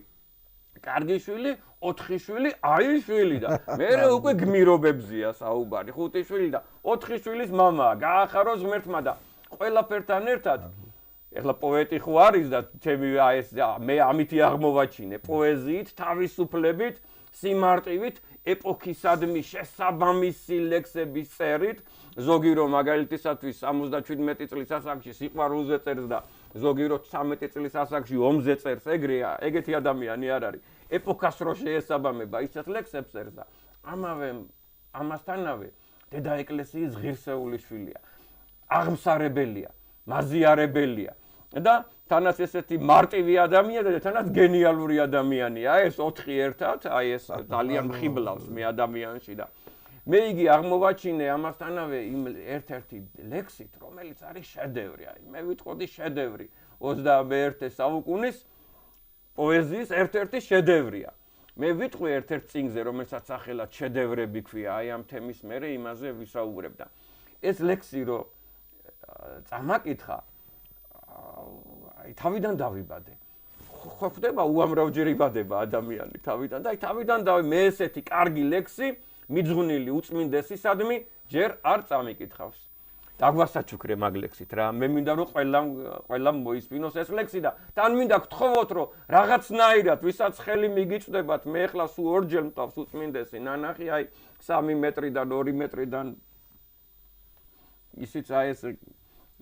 კარგი შვილი, 4 შვილი, აი შვილი და მერე უკვე გმირობებზია საუბარი, 5 შვილი და 4 შვილის მამაა, გაახაროს ღმერთმა და ყველაფერთან ერთად ეხლა პოეტი ხო არის და მე ამითი აღმოვაჩინე პოეზიით, თავისუფლებით, სიმარტივით, ეპოქისადმი შესაბამისი ლექსების წერით, ზოგი რომ მაგალითისათვის 77 წლის ასაკში სიყვარულზე წერს და ზოგი რომ 13 წლის ასაკში ომზე წერს, ეგეთი ადამიანი არ არის. ეპოქას რო შეესაბამება, ისეთ ლექსებს წერს და ამასთანავე დედა ეკლესიის ღირსეული შვილია. აღმსარებელია, მაზიარებელია. და თანაც ესეთი მარტივი ადამიანი და თანაც გენიალური ადამიანია. ეს 4 ერთად, აი ეს ძალიან მხიბლავს მე ადამიანში და მე იგი აღმოვაჩინე ამასთანავე იმ ერთ-ერთი ლექსით, რომელიც არის შედევრი. აი მე ვიტყოდი შედევრი. 21 საუკუნის პოეზიის ერთ-ერთი შედევრია. მე ვიტყვი ერთ-ერთ წიგნზე, რომელსაც სახელად შედევრები ქვია, აი ამ თემის მერე იმაზე ვისაუბრებ და ეს ლექსი რო წამაკითხა აი თავიდან დავიბადე. ხო ხდება უამრავჯერ იბადება ადამიანი თავიდან და აი თავიდან მე ესეთი კარგი ლექსი მიძღვნილი უწმინდესისადმი ჯერ არ წამიკითხავს. დაგვასაჩუქრე მაგ ლექსით რა. მე მინდა რომ ყველამ მოისმინოს ეს ლექსი და თან მინდა გთხოვოთ რომ რაღაცნაირად ვისაც ხელი მიგიწვდებათ მე ახლა სულ ორჯერ მტავს უწმინდესი ნანახი აი 3 მეტრიდან 2 მეტრიდან ისიც აი ეს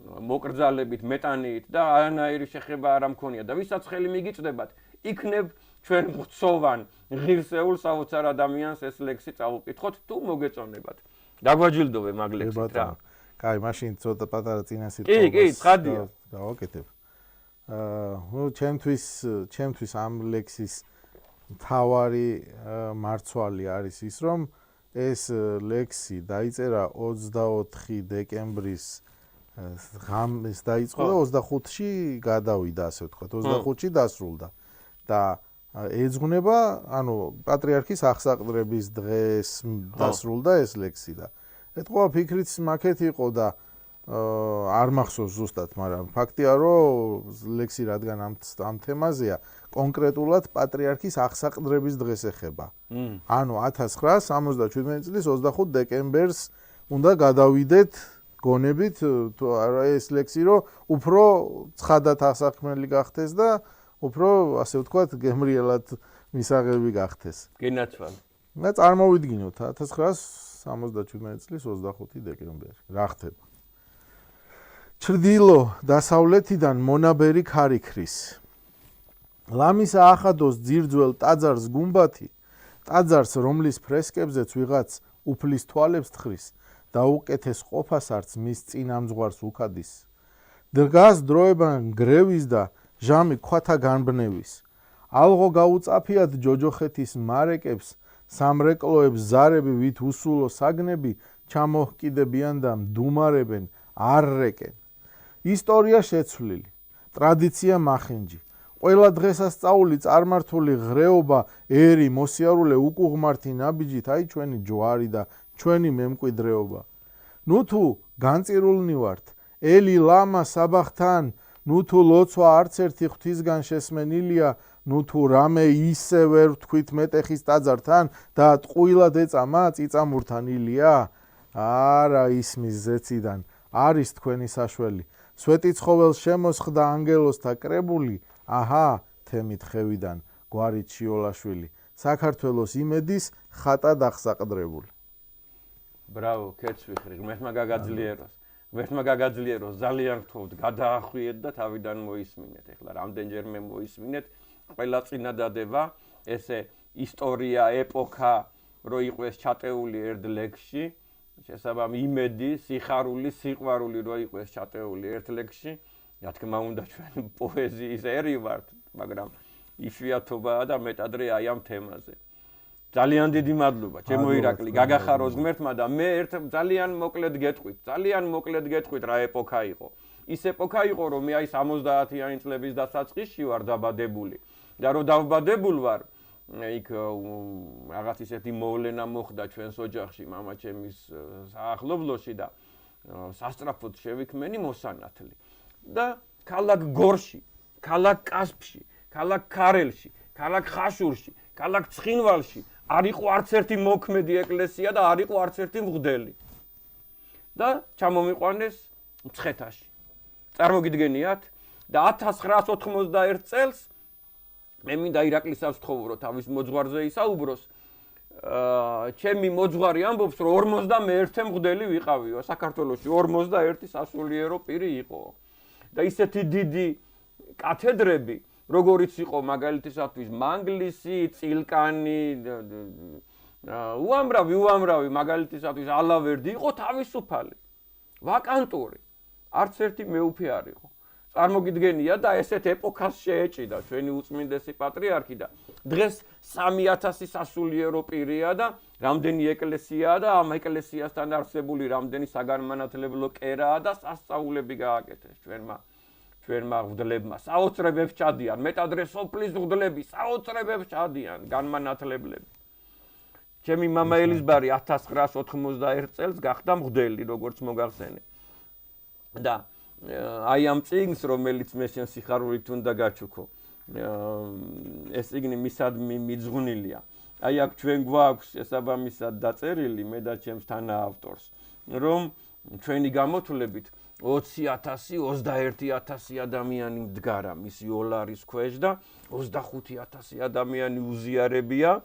მოკრძალებით მეტანიით და არანაირი შეხება არ მქონია და ვისაც ხელი მიგიწვდებათ იქნებ ჩვენ მწოვან ღირსეულ საოცარ ადამიანს ეს ლექსი წავუკითხოთ თუ მოგეწონებათ. დაგვაჯილდოვე მაგ ლექსით რა.
კაი, მაშინ ცოტა პატარა წინასწარ
კი, ცხადია.
გავაკეთებ. ჩემთვის ამ ლექსის მთავარი მარცვალი არის ის, რომ ეს ლექსი დაიწერა 24 დეკემბრის ღამეს დაიწყო და 25-ში გადავიდა, ასე ვთქვათ, 25-ში დასრულდა. და ეძღვნება, ანუ პატრიარქის აღსაყდრების დღეს დასრულდა ეს ლექსი და ეთქვა ფიქრიც მაგეთ იყო და არ მახსოვს ზუსტად, მაგრამ ფაქტია, რომ ლექსი რადგან ამ თემაზეა, კონკრეტულად პატრიარქის აღსაყდრების დღეს ეხება. ანუ 1977 წლის 25 დეკემბერს უნდა გადავიდეთ გონებით ეს ლექსი, რომ უფრო ცხადად აღსაქმნელი გახდეს და უფრო, ასე ვთქვათ, გემრიელად მისაღები გახდეს.
გენაცვალ.
და წარმოვიდგინოთ 1977 წლის 25 დეკემბერი. რა ხდება? ჩრდილო დასავლეთიდან მონაბერი ქარიქრის. ლამისა ახადოს ძირძველ ტაძარს გუმბათი, ტაძარს რომლის ფრესკებზეც ვიღაც უფლის თვალებს თხრის და უკეთეს ყოფას არც მის წინამძღვარს უკადის. დგას დროებან გრევის და ჟამი ქვათა განბნევის. ალღო გაუწაფიათ ჯოჯოხეთის მარეკებს, სამრეკლოებს ზარები ვით უსულო საგნები ჩამოჰკიდებიან და მდუმარებენ არ რეკენ. ისტორია შეცვლილი, ტრადიცია მახინჯი, ყველა დღესასწაული წარმართული ღრეობა, ერი, მოსიარულე, უკუღმართი ნაბიჯით, აი ჩვენი ჯვარი და ჩვენი მემკვიდრეობა. ნუ თუ განწირულნი ვართ, ელი ლამა საბახთან, ნუ თუ ლოცვა არც ერთი ღვთისგან შესმენილია, ნუ თუ რამე ისე ვერ ვთქვით მეტეხის ტაძართან და ტყუილად ეწამა წიწამურთან ილია? არა ისმის ზეციდან, არის თქვენი საშველი. სვეტი ცხოველს შემოსხდა ანგელოზთა კრებული, აჰა, თემით ხევიდან, გვარით შიოლაშვილი, საქართველოს იმედის ხატად აღსაყდრებული.
ბრავო, კეთს ვიხრი, ღმერთმა გაგაძლიეროს, ძალიან გთხოვთ, გადაახვიეთ და თავიდან მოისმინეთ. ეხლა რამდენჯერმე მოისმინეთ, ყველა წინადადება, ესე ისტორია, ეპოქა, რო იყოს ჩატეული ერთ ლექსში, შესაბამი იმედი, სიხარული, სიყვარული რო იყოს ჩატეული ერთ ლექსში, რა თქმა უნდა ჩვენ პოეზიის ერი ვართ, მაგრამ იშვიათობაა და მეტადრე აი ამ თემაზე. ძალიან დიდი მადლობა, ჩემო ირაკლი, გაგახაროს ღმერთმა და მე ძალიან მოკლედ გეტყვით რა ეპოქა იყო. ის ეპოქა იყო, რომ მე აი 70-იანი წლების დასაწყისში ვარ დაბადებული და რო დავბადებულ ვარ, იქ რაღაც ისეთი მოვლენა მოხდა ჩვენს ოჯახში, მამაჩემის საახლობლოში და სასწრაფოდ შევიქმენი მოსანათლი. და ქალაქ გორში, ქალაქ კასპში, ქალაქ ქარელში, ქალაქ ხაშურში, ქალაქ ცხინვალში არ იყო არც ერთი მოქმედი ეკლესია და არ იყო არც ერთი მღვდელი. და ჩამომიყვანეს მცხეთაში. წარმოგიდგენიათ და 1991 წელს მე მინდა ირაკლისას ვთხოვრო თავის მოძღვარზე ისაუბროს. ჩემი მოძღვარი ამბობს, რომ 51-ე მღვდელი ვიყავიო საქართველოში, 51 სასულიერო პირი იყო. და ისეთი დიდი კათედრები, როგორიც იყო მაგალითისათვის მანგლისი, წილკანი, უამრავი მაგალითისათვის ალავერდი იყო თავისუფალი, ვაკანტური, არც ერთი მეუფე არ იყო. წარმოგიდგენია და ესეთ ეპოქას შეეჭიდა ჩვენი უწმინდესი პატრიარქი და დღეს 3000 სასულიერო პირია და რამდენი ეკლესიაა და ამ ეკლესიასთან არსებული რამდენი საგანმანათლებლო კერაა და სასწაულები გააკეთეს ჩვენმა მღვდლებმა. საოცრებებს ჩადიან, მეტადრე სოფლის მღვდლები საოცრებებს ჩადიან, განმანათლებლები. ჩემი მამა ელიზბარი 1991 წელს გახდა მღვდელი, როგორც მოგახსენე. და აი ამ წიგნს, რომელიც მე შენ სიხარულით უნდა გაჩუქო, ეს წიგნი მისადმი მიძღვნილია. აი აქ ჩვენ გვაქვს შესაბამისად დაწერილი მე და ჩემს თანაავტორს, რომ ჩვენი გამოთვლებით 20,000, 21,000 ადამიანი მდგარა მისი ოლარის ქვეშ და 25,000 ადამიანი უზიარებია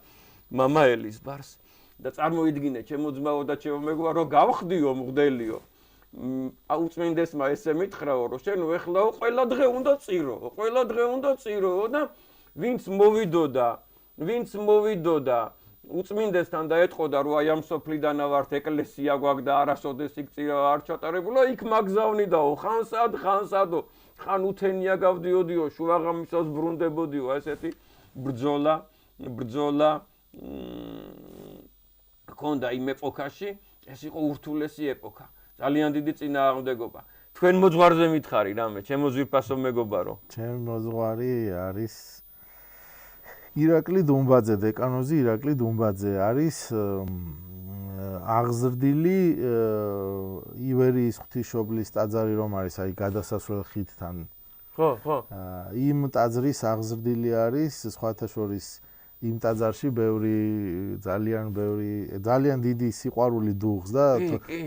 მამა ელიზბარს. და წარმოიდგინე, ჩემო ძმაო და ჩემო მეგობარო, რომ გავხდიო მღვდელიო. უწმინდესმა ესე მითხრაო, რომ შენ ეხლაო ყველა დღე უნდა წირო და ვინც მოვიდოდა უწმინდესთან და ეთყოდა, რომ აი ამ სოფლიდანა ვართ, ეკლესია გვაქვს და არასოდეს იქ წირა არ ჩატარებულა, იქ მაგზავნიდაო, ხანსადო, ხან უთენია გავდიოდიო, შუაღამისას ბრუნდებოდიო, ესეთი ბრძოლა ჰქონდა იმ ეპოქაში, ეს იყო ურთულესი ეპოქა. ძალიან დიდი წინააღმდეგობა. თქვენ მოძღვარზე მითხარი რამე, ჩემო ძვირფასო მეგობარო.
ჩემი მოძღვარი არის ირაკლი დუმბაძე, დეკანოზი ირაკლი დუმბაძე, არის აღზრდილი ივერიის ღვთისმშობლის ტაძარი რომ არის, აი გადასასვლელ ხიდთან.
ხო.
იმ ტაძრის აღზრდილი არის, სხვათა შორის იმ ტაძარში ძალიან დიდი სიყვარული დუღს და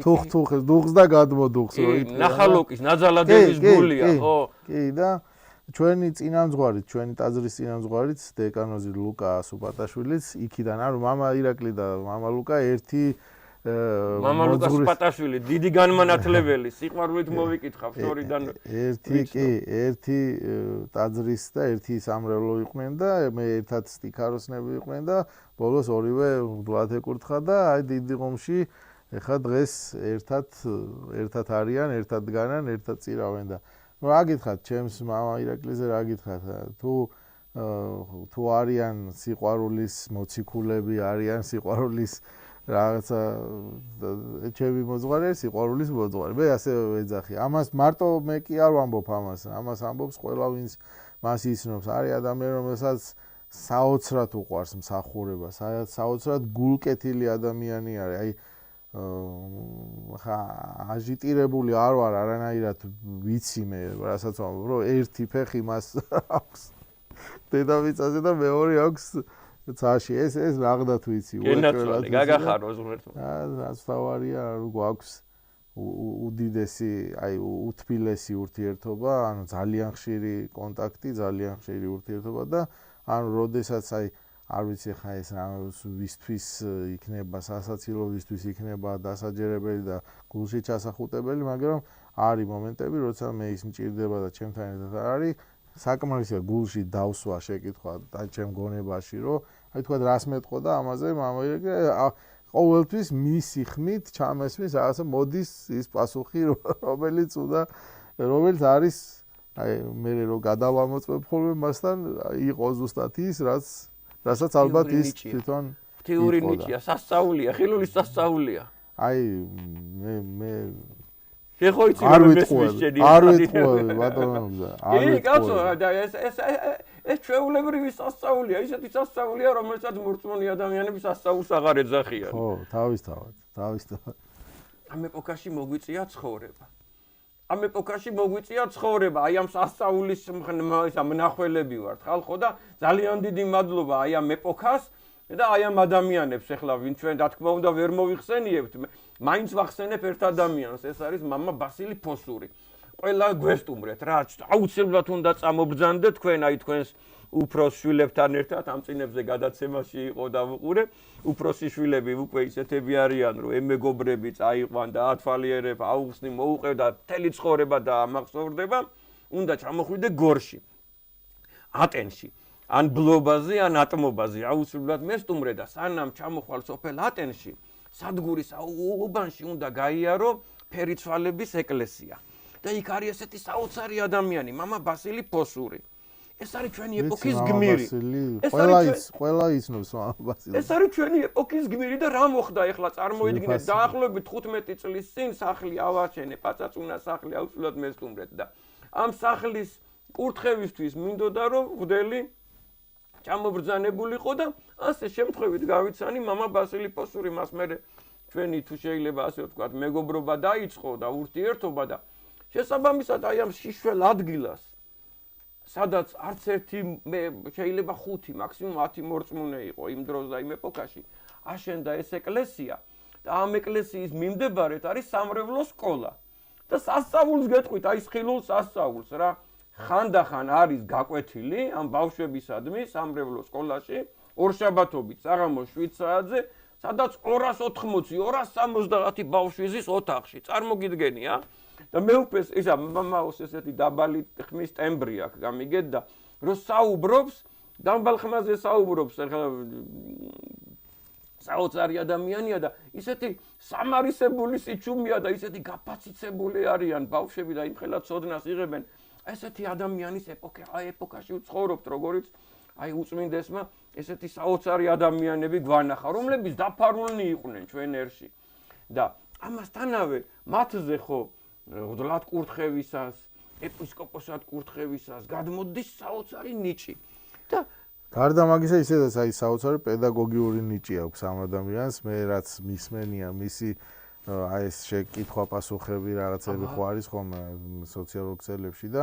დუღს და გადმოდუღს რო ითქვა.
ნახალოკის ნაძალადების გულია, ხო.
კი და ჩვენი წინამძღვარით, ჩვენი ტაძრის წინამძღვარით დეკანოზი ლუკა სუპატაშვილიც იქიდან, ანუ მამა ირაკლი და მამა ლუკა ერთი
მამა ლუკა სუპატაშვილი დიდი განმანათლებელი, სიყვარულით მოვიკითხავ შორიდან.
ერთი ტაძრის და ერთი სამრევლო იყვნენ და მე ერთად სტიქაროსნები იყვნენ და ბოლოს ორივე მღვდლად ეკურთხა და აი დიდი ღომში ეხა დღეს ერთად არიან, ერთად დგანან, ერთად წირავენ და რა გითხრათ ჩემს მამა ირაკლიზე რა გითხრათ თუ არიან სიყვარულის მოციქულები, არიან სიყვარულის რაღაცა ჩემი მოძღვარი არის სიყვარულის მოძღვარი. მე ასე ვეძახი. ამას მარტო მე კი არ ვამბობ ამას. ამას ამბობს ყველა ვინც მას იცნობს. არის ადამიანი, რომელსაც საოცრად უყვარს მსახურება, საოცრად გულკეთილი ადამიანი არის. აი ხა აჟიტირებული არ ვარ არანაირად ვიცი მე, რასაც ვამბობ, რომ ერთი ფეხი მას აქვს დედამიწაზე და მეორე აქვს ცაში. ეს რაღდათ ვიცი.
გენაცვალე, გაგახარო ზღურთმა.
რაც თავარია, რომ გვაქვს უდიდესი, აი უთბილესი ურთიერთობა, ანუ ძალიან ხშირი კონტაქტი, ძალიან ხშირი ურთიერთობა და ანუ როდესაც აი არ ვიცი ხა ეს ვისთვის იქნება სასაცილო, ვისთვის იქნება დასაჯერებელი და გულში ჩასახუტებელი, მაგრამ არის მომენტები, როცა მე ის მჭირდება და ჩემთან ერთად არის, საკმარისია გულში დავსვა შეკითხვა და ჩემ გონებაში, რომ აი თქვა რას მეტყო და ამაზე ყოველთვის მისი ხმით ჩამესმის რაღაცა მოდის ის პასუხი, რომელიც არის აი მე რო გადავამოწმებ ხოლმე მასთან იყო ზუსტად ის რასაც ალბათ ის თვითონ
თეორიული ნიჭია, სასწაულია, ხილულის სასწაულია.
აი მე
შეხო იცი
არ ვიტყუები ბატონო
კი კაცო და ეს ჩვეულებრივი სასწაულია, ისეთი სასწაულია, რომელსაც მორწმუნე ადამიანები სასწაულს აღარ ეძახიან.
ხო, თავისთავად.
ამ ეპოქაში მოგვიწია ცხოვრება. ამ ეპოქაში მოგვიწია ცხოვრება, აი ამ სასწაულის მნახველები ვართ, ხალხო და ძალიან დიდი მადლობა აი ამ ეპოქას და აი ამ ადამიანებს ახლა ვინ ჩვენ რა თქმა უნდა ვერ მოიხსენიებთ, მაინც ვახსენებ ერთ ადამიანს, ეს არის მამა ბასილი ფოსური. ყველა გვესტუმრეთ რა, აუცილებლად უნდა წამობრძანდეთ თქვენ აი თქვენს უფროს შვილებთან ერთად ამ წინებზე გადაცემაში იყო და ვუყურე, უფროსი შვილები უკვე ისეთები არიან, რომ ემეგობრები წაიყვან და ათვალიერებ, აუხსნი მოუყევდა, მთელი ცხოვრება და ამახსოვრდება, უნდა ჩამოხვიდე გორში. ატენში. ან ბლობაზე, ან ატმობაზე, აუცილებლად მესტუმრე და სანამ ჩამოხვალ სოფელ ატენში, სადგურის უბანში უნდა გაიარო ფერიცვალების ეკლესია. და იქ არის ესეთი საოცარი ადამიანი, მამა ბასილი ფოსური. ეს არის ჩვენი ეპოქის გმირი.
ყველა იცნობს მამა ბასილს.
ეს არის ჩვენი ეპოქის გმირი და რა მოხდა ახლა წარმოიდგინეთ დაახლოებით 15 წლის წინ სახლი ავარჩენე, პაწაწუნა სახლი აუცილებლად მესტუმრეთ და ამ სახლის კურთხევისთვის მინდოდა რომ ღვდელი ჩამობრძანებულიყო და ასე შემთხვევით გავიცანი მამა ბასილი ფოსური მას მერე ჩვენი თუ შეიძლება ასე ვთქვათ მეგობრობა დაიწყო და ურთიერთობა და შესაბამისად აი ამ შიშველ ადგილას სადაც არც ერთი შეიძლება 5 მაქსიმუმ 10 მორწმუნე იყო იმ დროს და იმ ეპოქაში აშენდა ეს ეკლესია და ამ ეკლესიის მიმდებარედ არის სამრევლო სკოლა და სასწაულს გეტყვით აი ხილულ სასწაულს რა ხანდახან არის გაკვეთილი ამ ბავშვებისადმი სამრევლო სკოლაში ორშაბათობით საღამოს 7 საათზე სადაც 280-270 ბავშვი ზის ოთახში წარმოგიდგენია და მეუფეს ისა მამაოს ესეთი დაბალი ხმის ტემბრი აქვს გამიგეთ და რო საუბრობს დაბალ ხმაზე საუბრობს ახლა საოცარი ადამიანია და ისეთი სამარისებული სიჩუმეა და ისეთი გაფაციცებული არიან ბავშვები და იმხელა ცოდნას იღებენ ესეთი ადამიანის ეპოქაში ვცხოვრობთ როგორიც აი უწმინდესმა ესეთი საოცარი ადამიანები გვანახა რომლებიც დაფარულნი იყვნენ ჩვენ ერში და ამასთანავე მათზე ხო ღვთლად კურთხევისას, ეპისკოპოსად კურთხევისას გადმოდის საოცარი ნიჭი. და
გარდა მაგისა ისედაც აი საოცარი პედაგოგიური ნიჭი აქვს ამ ადამიანს, მე რაც მისმენია მისი აი ეს შეკითხვა-პასუხები რაღაცები ხო არის ხომ სოციალურ ქსელებში და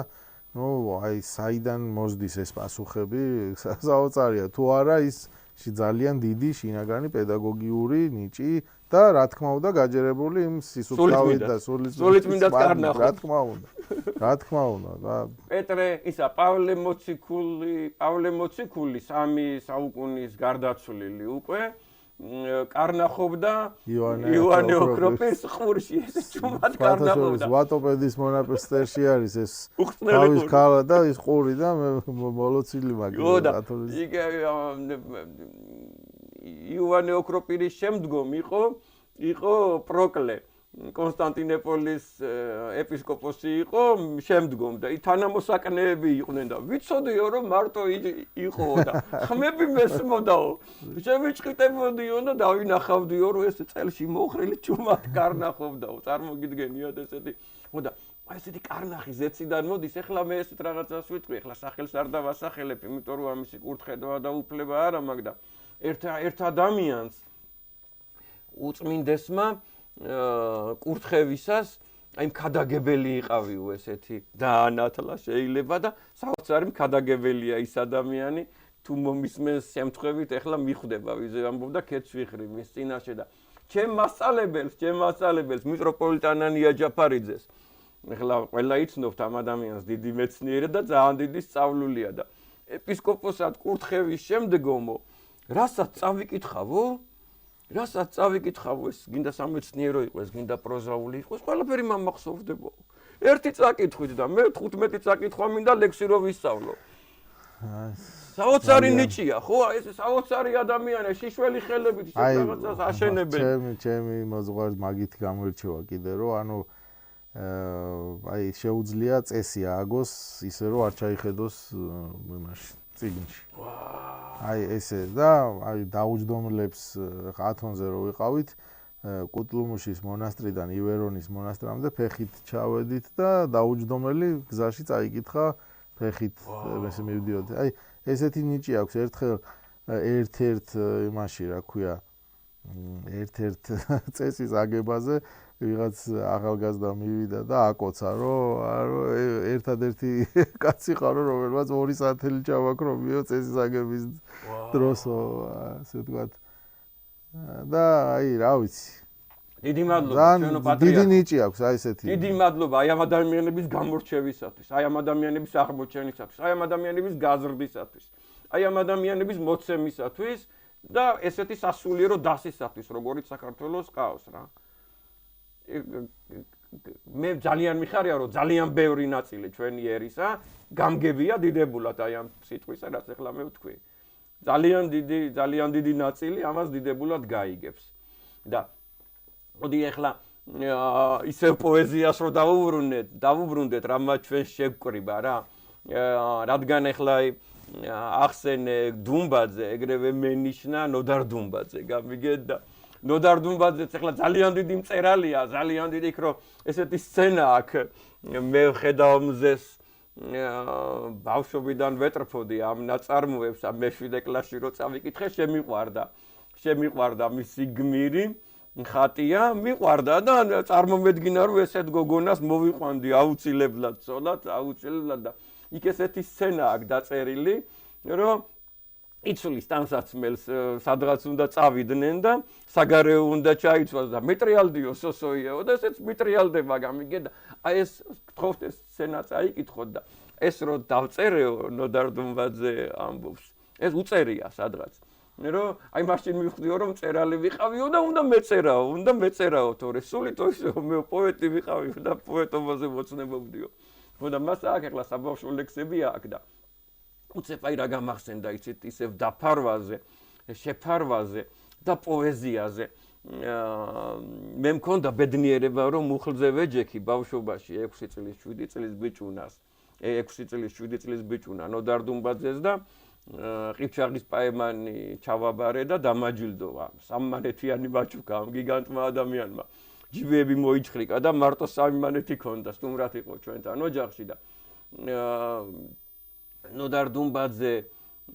ნუ აი საიდან მოსდის ეს პასუხები საოცარია თუ არა ის ძალიან დიდი შინაგანი პედაგოგიური ნიჭი და რა თქმა უნდა გაჯერებული იმ სისუფთავით და
სულიწმინდად კარნახო
რა თქმა უნდა და
პეტრე ისა პავლე მოციქული 3 საუკუნის გარდაცვლილი უკვე კარნახობდა იოანე ოქროპის ყურში ეს ჩუმად კარნახობდა
ვატოპედის მონასტერში არის ეს თავის ქალა და ის ყური და მოლოცილი მაგია კათოლიკე
იოანე ოქროპირის შემდგომ იყო პროკლე კონსტანტინოპოლის ეპისკოპოსი იყო შემდგომ და თანამოსაკნეები იყვნენ და ვიცოდიო რომ მარტო იყო და ხმები მესმოდაო შევიჭყიტებოდიო და დავინახავდიო რომ ეს წელში მოხრილი ჩუმად კარნახობდაო წარმოგიდგენიათ ესეთი და ესეთი კარნახი ზეციდან მოდის ეხლა მე ესეთ რაღაცას ვიტყვი ეხლა სახელს არ დავასახელებ იმიტომ რომ ამისი კურთხედვა და უფლება არა მაგ და ერთ ადამიანს უწმინდესმა კურთხევისას აი მქადაგებელი იყავიო ესეთი დაანათლა შეიძლება და საოცარი მქადაგებელია ის ადამიანი თუ მომისმენს შემთხვევით ეხლა მიხვდება ვიზე ამბობდა ქეთს ვიხრი მის წინაშე და ჩემ მასწავლებელს მიტროპოლიტანანია ჯაფარიძეს ეხლა ყველა იცნობთ ამ ადამიანს დიდი მეცნიერი და ძალიან დიდი სწავლულია და ეპისკოპოსად კურთხევის შემდგომო რასაც წავიკითხავო ეს გინდა სამეცნიერო იყოს გინდა პროზაული იყოს ყველაფერი მომახსოვდებო ერთი წაკითხვით და მე 15 წაკითხვა მინდა ლექსი რო ვისწავლო საოცარი ნიჭია ხო ეს საოცარი ადამიანი შიშველი ხელებით ის რაღაცას აშენებენ
ჩემი მოძღვარი მაგით გამოირჩევა კიდე რომ ანუ აი შეუძლია წესი ააგოს ისე რომ არ ჩაიხედოს იმაში წიგნში აი ესე და აი დაუჯდომლებს ათონზე რო ვიყავით კუტლუმუშის მონასტრიდან ივერონის მონასტრამდე ფეხით ჩავედით და დაუჯდომელი გზაში წაიკითხა ფეხით ესე მივდიოდი აი ესეთი ნიჭი აქვს ერთხელ ერთ-ერთ იმაში რა ქვია ერთ-ერთ წესის აგებაზე ვიღაც ახალგაზრდა მივიდა და აკოცა რომ ერთადერთი კაცი ხარო რომელმაც 2 საათელი ჩავაქრობიო წესის აგების დროსო ასე ვთქვათ და აი რა ვიცი
დიდი მადლობა ჩვენო პატრიარქო
დიდი ნიჭი აქვს აი ესეთი
დიდი მადლობა აი ამ ადამიანების გამორჩევისათვის აი ამ ადამიანების აღმოჩენისათვის აი ამ ადამიანების გაზრდისათვის აი ამ ადამიანების მოცემისათვის და ესეთი სასულიერო დასისათვის როგორიც საქართველოს ყავს რა მე ძალიან მიხარია რომ ძალიან ბევრი ნაწილი ჩვენი ერისა გამგებია დიდებულად აი ამ სიტყვისა რაც ახლა მე ვთქვი ძალიან დიდი ნაწილი ამას დიდებულად გაიგებს და მოდი ახლა ისევ პოეზიას რო დავუბრუნდეთ რამაც ჩვენ შევკრიბა რა რადგან ახლა ახსენე დუმბაძე ეგრევე მენიშნა ნოდარ დუმბაძე გამიგეთ და ნოდარ დუმბაძეც ახლა ძალიან დიდი მწერალია ძალიან დიდი იქ რომ ესეთი სცენა აქვს მე ხედავ მზეს ბავშვობიდან ვეტრფოდი ამ ნაწარმოებს ამ მეშვიდე კლასში რო წავიკითხე შემიყვარდა მისი გმირი ხატია მიყვარდა და წარმომედგინა რომ ესეთ გოგონას მოვიყვანდი აუცილებლად ცოლად აუცილებლად და იქ ესეთი სცენა აქვს დაწერილი რომ იცვლის ტანსაცმელს სადღაც უნდა წავიდნენ და საგარეო უნდა ჩაიცვას და მეტრიალდიო სოსოიეო და ესეც მეტრიალდება გამიგე და აი ეს გთხოვთ ეს სცენა წაიკითხოთ და ეს რო დავწერეო ნოდარ დუმბაძე ამბობს ეს უწერია სადღაც რომ აი მაშინ მივხვდიო რომ წერალი ვიყავიო და უნდა მეწერაო თორე სული თორე მე პოეტი ვიყავიო და პოეტობაზე მოცნებობდიო და მას აქ ახლა საბავშვო ლექსებია აქ და უცებ აი რა გამახსენდა იცით ისევ დაფარვაზე შეფარვაზე და პოეზიაზე მე მქონდა ბედნიერება რომ მუხლზე ვეჯექი ბავშვობაში 6 წლის 7 წლის ბიჭუნა ნოდარ დუმბაძეს და ყიფჩაღის პაემანი ჩავაბარე და დამაჯილდოვა სამმანეთიანი მაჩუკა ამ გიგანტმა ადამიანმა ჯიბეები მოიჭხრიკა და მარტო 3 მანეთი ქონდა სტუმრად იყო ჩვენთან ოჯახში და ნოდარ დუმბაძე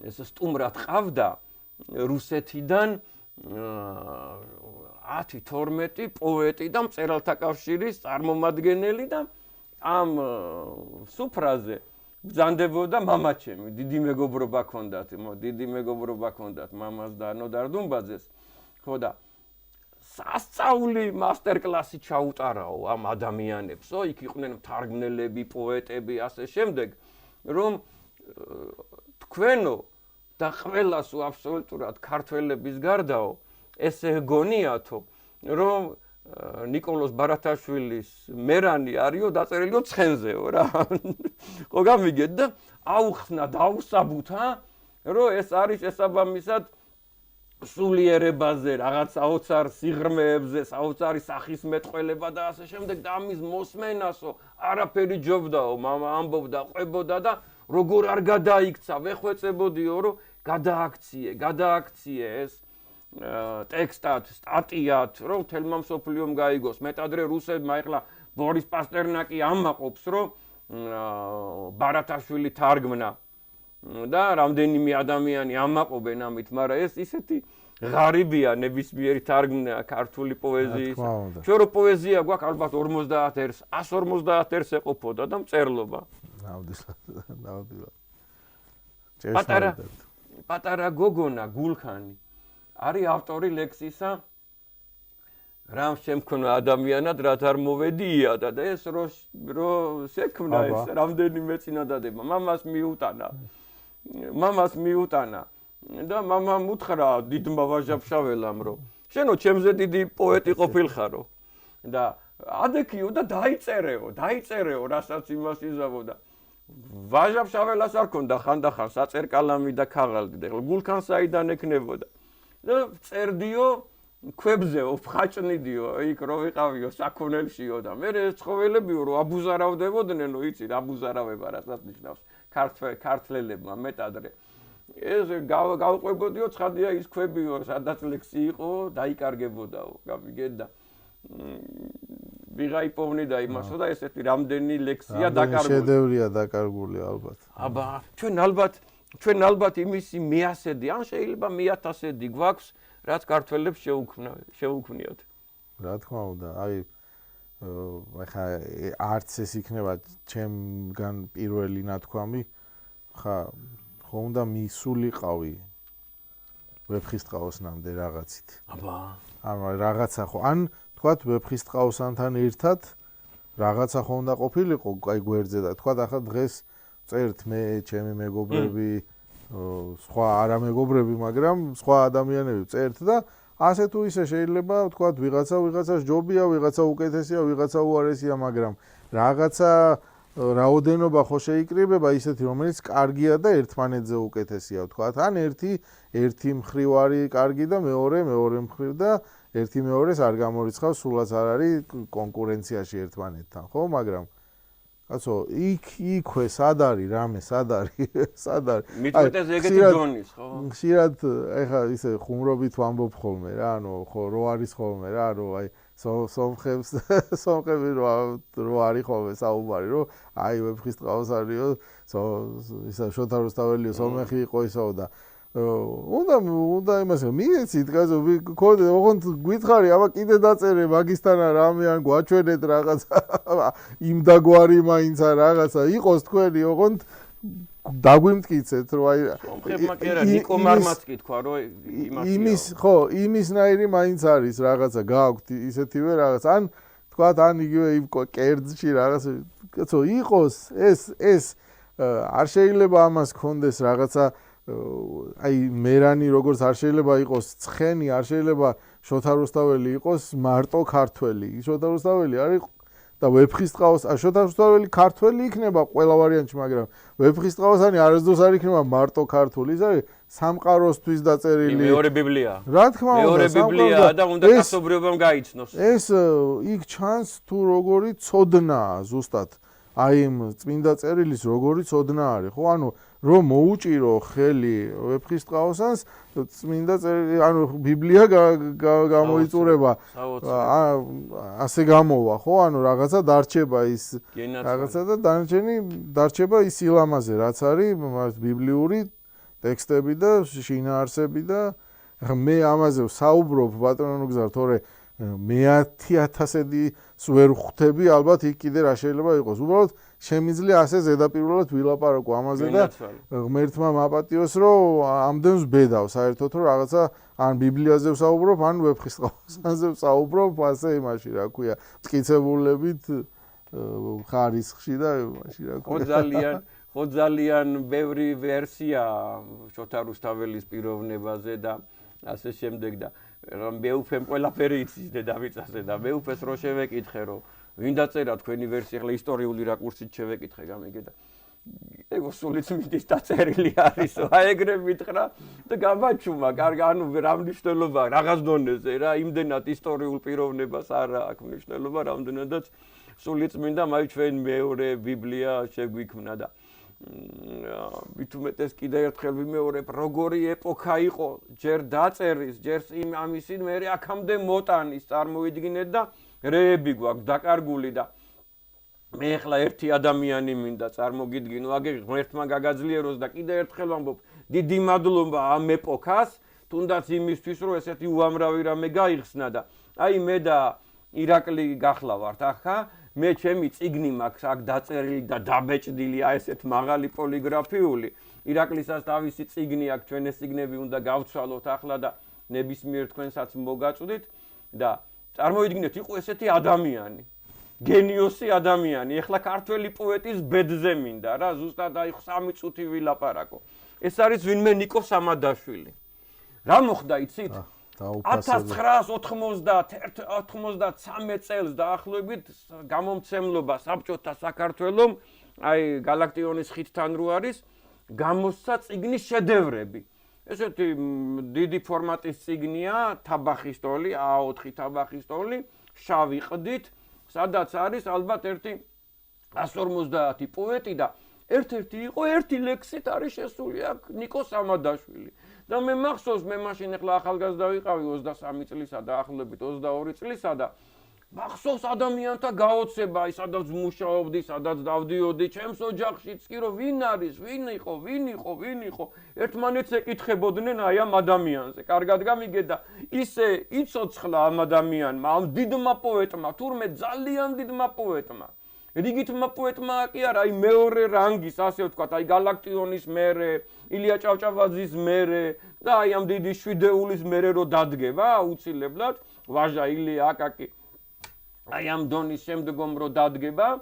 ეს სტუმრად ყავდა რუსეთიდან 10-12 პოეტი და მწერალთა კავშირის წარმომადგენელი და ამ სუფრაზე ბრძანდებოდა მამაჩემი დიდი მეგობრობა ჰქონდათ მამას და ნოდარ დუმბაძეს ხო და სასწაული მასტერკლასი ჩაუტარაო ამ ადამიანებსო იქ იყვნენ მთარგმნელები პოეტები ასე შემდეგ რომ თქვენო და ყველას აბსოლუტურად ქართველების გარდაო ესე გონიათო რომ ნიკოლოზ ბარათაშვილის მერანი არისო დაწერილიო ცხენზეო რა ხო გამიგეთ და აუხსნა დაუსაბუთა რომ ეს არის შესაბამისად სულიერებაზე, რაღაც საოცარ სიღრმეებზე, საოცარი სახის მეტყველება და ასე შემდეგ და ამის მოსმენასო არაფერი ჯობდაო, მამა ამბობდა, ყვებოდა და როგორ არ გადაიქცა, ვეხვეწებოდიო, რომ გადააქციე ეს ტექსტად, სტატიად, რომ თელმა მსოფლიომ გაიგოს. მეტადრე რუსებმა ეხლა ბორის პასტერნაკი ამაყობს, რომ ბარათაშვილი თარგმნა და რამდენიმე ადამიანი ამაყობენ ამით, მაგრამ ეს ისეთი ღარიბია ნებისმიერი თარგმნა ქართული პოეზიისა. ჩვენ რო პოეზია გვაქვს ალბათ 50 ers, 150 ers ეყოფოდა და მწერლობა. ნამდვილად. პატარა გოგონა გულქანი არის ავტორი ლექსისა რამ შემქნა ადამიანად რაც არ მოვედია და ეს რო შექმნა ეს რამდენიმე წინადადება მამას მიუტანა და მამამ უთხრა დიდმა ვაჟაფშაველამ რომ შენო ჩემზე დიდი პოეტი ყოფილხარო და ადექიო და დაიწერეო რასაც იმას იზავოდა ვაჟაფშაველას არ ქონდა ხანდახან საწერკალამი და ქაღალდი და გულქან საიდან ეკნებოდა და წერდიო ქვებზეო ხაჭნიდიო იქ რო ვიყავიო საქონელშიო და მე ეს ცხოველებიო რომ აბუზარავდებოდნენ იცი აბუზარავება რასაც ნიშნავს ქართველებმა მეტადრე ეს გავყვებოდიო ცხადია ის ქვებიო სადაც ლექსი იყო დაიკარგებოდაო გავიგეთ და ვიღაიპოვნი და იმასო და ესეთი რამდენი ლექსია დაკარგული
შედევრია დაკარგული ალბათ
აბა ჩვენ ალბათ იმისი მეასედი ან შეიძლება 1000-დი გვაქვს რაც ქართველებს შეუქმნიათ.
რა თქმა უნდა, აი ხა არც ეს იქნება ჩემგან პირველი ნათქვამი, ხა ხო უნდა მისულიყავი ვეფხისტყაოსნამდე რაღაცით.
აბა.
ანუ რაღაცა ხო, ან თქვათ ვეფხისტყაოსანთან ერთად რაღაცა ხო უნდა ყოფილიყო, აი გვერდზე და თქვათ ახლა დღეს წერთ მე, ჩემი მეგობრები სხვა არამეგობრები, მაგრამ სხვა ადამიანები წერთ და ასე თუ ისე შეიძლება ვთქვათ ვიღაცას ჯობია, ვიღაცა უკეთესია, ვიღაცა უარესია, მაგრამ რაღაცა რაოდენობა ხო შეიკრიბება ისეთი, რომელიც კარგია და ერთმანეთზე უკეთესია, ვთქვათ, ან ერთი მხრივ არის კარგი და მეორე მხრივ და ერთი მეორეს არ გამორიცხავს, სულაც არ არის კონკურენციაში ერთმანეთთან, ხო, მაგრამ კაცო, იქვე სად არის რამე, სად არის?
მიწვეთეს ეგეთი ჯონის, ხო?
ხშირად ეხა ისე ხუმრობით ვამბობ ხოლმე რა, ანუ ხო რო არის ხოლმე რა, რომ აი სომხები რო არის ხოლმე საუბარი, რომ აი ვეფხისტყაოს არისო, ისა შოთა რუსთაველიო სომეხი იყო ისო და უნდა იმას მიეცით კაცო ქონდე ოღონდ გითხარი აბა კიდე დაწერე მაგისთანა რამე ან გვაჩვენეთ რაღაცა იმ დაგვარი მაინცა რაღაცა იყოს თქვენი ოღონდ დაგვიმტკიცეთ რომ აი
ხებმა კი არა ნიკო მარმაც კი თქვა რომ
იმისნაირი მაინც არის რაღაცა გააქვთ ისეთივე რაღაც ან თქვათ ან იგივე იმ კერძში რაღაც კაცო იყოს ეს არ შეიძლება ამას ქონდეს რაღაცა აი მერანი როგორც არ შეიძლება იყოს ცხენი არ შეიძლება შოთა რუსთაველი იყოს მარტო ქართველი შოთა რუსთაველი არის და ვეფხისტყაოს შოთა რუსთაველი ქართველი იქნება ყველა ვარიანტში მაგრამ ვეფხისტყაოსანი არასდროს არ იქნება მარტო ქართული ის არის სამყაროსთვის დაწერილი
მეორე ბიბლია
რა თქმა უნდა
მეორე ბიბლია და უნდა კაცობრიობამ გაიცნოს
ეს იქ ჩანს თუ როგორი ცოდნაა ზუსტად აი იმ წმინდა წერილის როგორი ცოდნა არის ხო ანუ რომ მოუჭირო ხელი ვეფხისტყაოსანს წმინდა წერილი ანუ ბიბლია გამოიწურება ასე გამოვა ხო ანუ რაღაცა დარჩება ის რაღაცა და დარჩება ის სილამაზე რაც არის ბიბლიური ტექსტები და შინაარსები და მე ამაზე ვსაუბრობ ბატონო გზარ თორე მე 10,000-დი ვერ ხვდები ალბათ იქ კიდე რა შეიძლება იყოს უბრალოდ შემიძლია ასე ზედაპირულად ვილაპარაკო ამაზე და ღმერთმა მაპატიოს რომ ამდენს ბედავ საერთოდ რომ რაღაცა ან ბიბლიაზე ვსაუბრობ ან ვეფხისტყაოსანზე ვსაუბრობ ასე იმაში რა ქვია მტკიცებულებით ხარისხში და იმაში რა ქვია
ხო ძალიან ბევრი ვერსია შოთა რუსთაველის პიროვნებაზე და ასე შემდეგ და მე უფემ ყველაფერი იცის დედამიწაზე და მე უფეს რო შევეკითხე რომ ვინ დაწერა თქვენი ვერსია ახლა ისტორიული რაკურსით შევეკითხე გამიგე და ეგ სულიწმინდის დაწერილი არის, აი ეგრე მითხრა და გამაჩუმა, კარგი, ანუ რა მნიშვნელობა რაღაც დონეზე რა, იმდენად ისტორიულ პიროვნებას არ აქვს მნიშვნელობა, რამდენადაც სულიწმინდა მაი ჩვენ მეორე ბიბლია შეგვიქმნა და მით უმეტეს კიდე ერთხელ ვიმეორებ, როგორი ეპოქა იყო, ჯერ დაწერის, ჯერ ამისინ მერე აქამდე მოტანის, წარმოვიდგინეთ და რეები გვაქვს დაკარგული და მე ახლა ერთი ადამიანი მინდა წარმოგიდგინო, აგერ ღმერთმა გაგაძლიეროს და კიდე ერთხელ ვამბობ, დიდი მადლობა ამ ეპოქას, თუნდაც იმისთვის, რომ ესეთი უამრავი რამე გაიხსნა და აი მე და ირაკლი გახლავართ ახლა, მე ჩემი წიგნი მაქვს აქ დაწერილი და დაბეჭდილი, აი ესეთ მაღალი პოლიგრაფიული. ირაკლისას თავისი წიგნი აქვს, ჩვენ ეს წიგნები უნდა გავცვალოთ ახლა და ნებისმიერ თქვენსაც მოგაწვდით და წარმოვიდგინეთ, იყო ესეთი ადამიანი. გენიოსი ადამიანი, ეხლა ქართველი პოეტის ბედზე მინდა რა, ზუსტად აი 3 წუთი ვილაპარაკო. ეს არის ვინმე ნიკო სამადაშვილი. რა მოხდა იცით? 1993 წელს დაახლოებით გამომცემლობა საბჭოთა საქართველომ, აი გალაქტიონის ხიდთან რო არის, გამოსცა წიგნის შედევრები. ესეთი დიდი ფორმატის წიგნია, თაბახის ტოლი, A4 თაბახის ტოლი, შავი ყდით, სადაც არის ალბათ ერთი 150 პოეტი და ერთ-ერთი იყო ერთი ლექსით არის შესული აქ ნიკო სამადაშვილი. და მე მახსოვს, მე მაშინ ახლა ახალგაზრდა ვიყავი 23 წლისა და ახლობით 22 წლისა და მახსოვს ადამიანთა გაოცება, აი სადაც მუშაობდი, სადაც დავდიოდი, ჩემს ოჯახშიც კი რომ ვინ არის, ვინ იყო, ერთმანეთს ეკითხებოდნენ აი ამ ადამიანზე. კარგად გამიგეთ და ისე იცოცხლა ამ ადამიანმა, ამ დიდმა პოეტმა, თურმე ძალიან დიდმა პოეტმა. რიგითმა პოეტმა კი არა, აი მეორე რანგის, ასე ვთქვათ, აი გალაქტიონის მერე, ილია ჭავჭავაძის მერე და აი ამ დიდი შვიდეულის მერე რო დადგება, აუცილებლად, ვაჟა ილია აკაკი აი ამ დონის შემდგომ რო დადგება,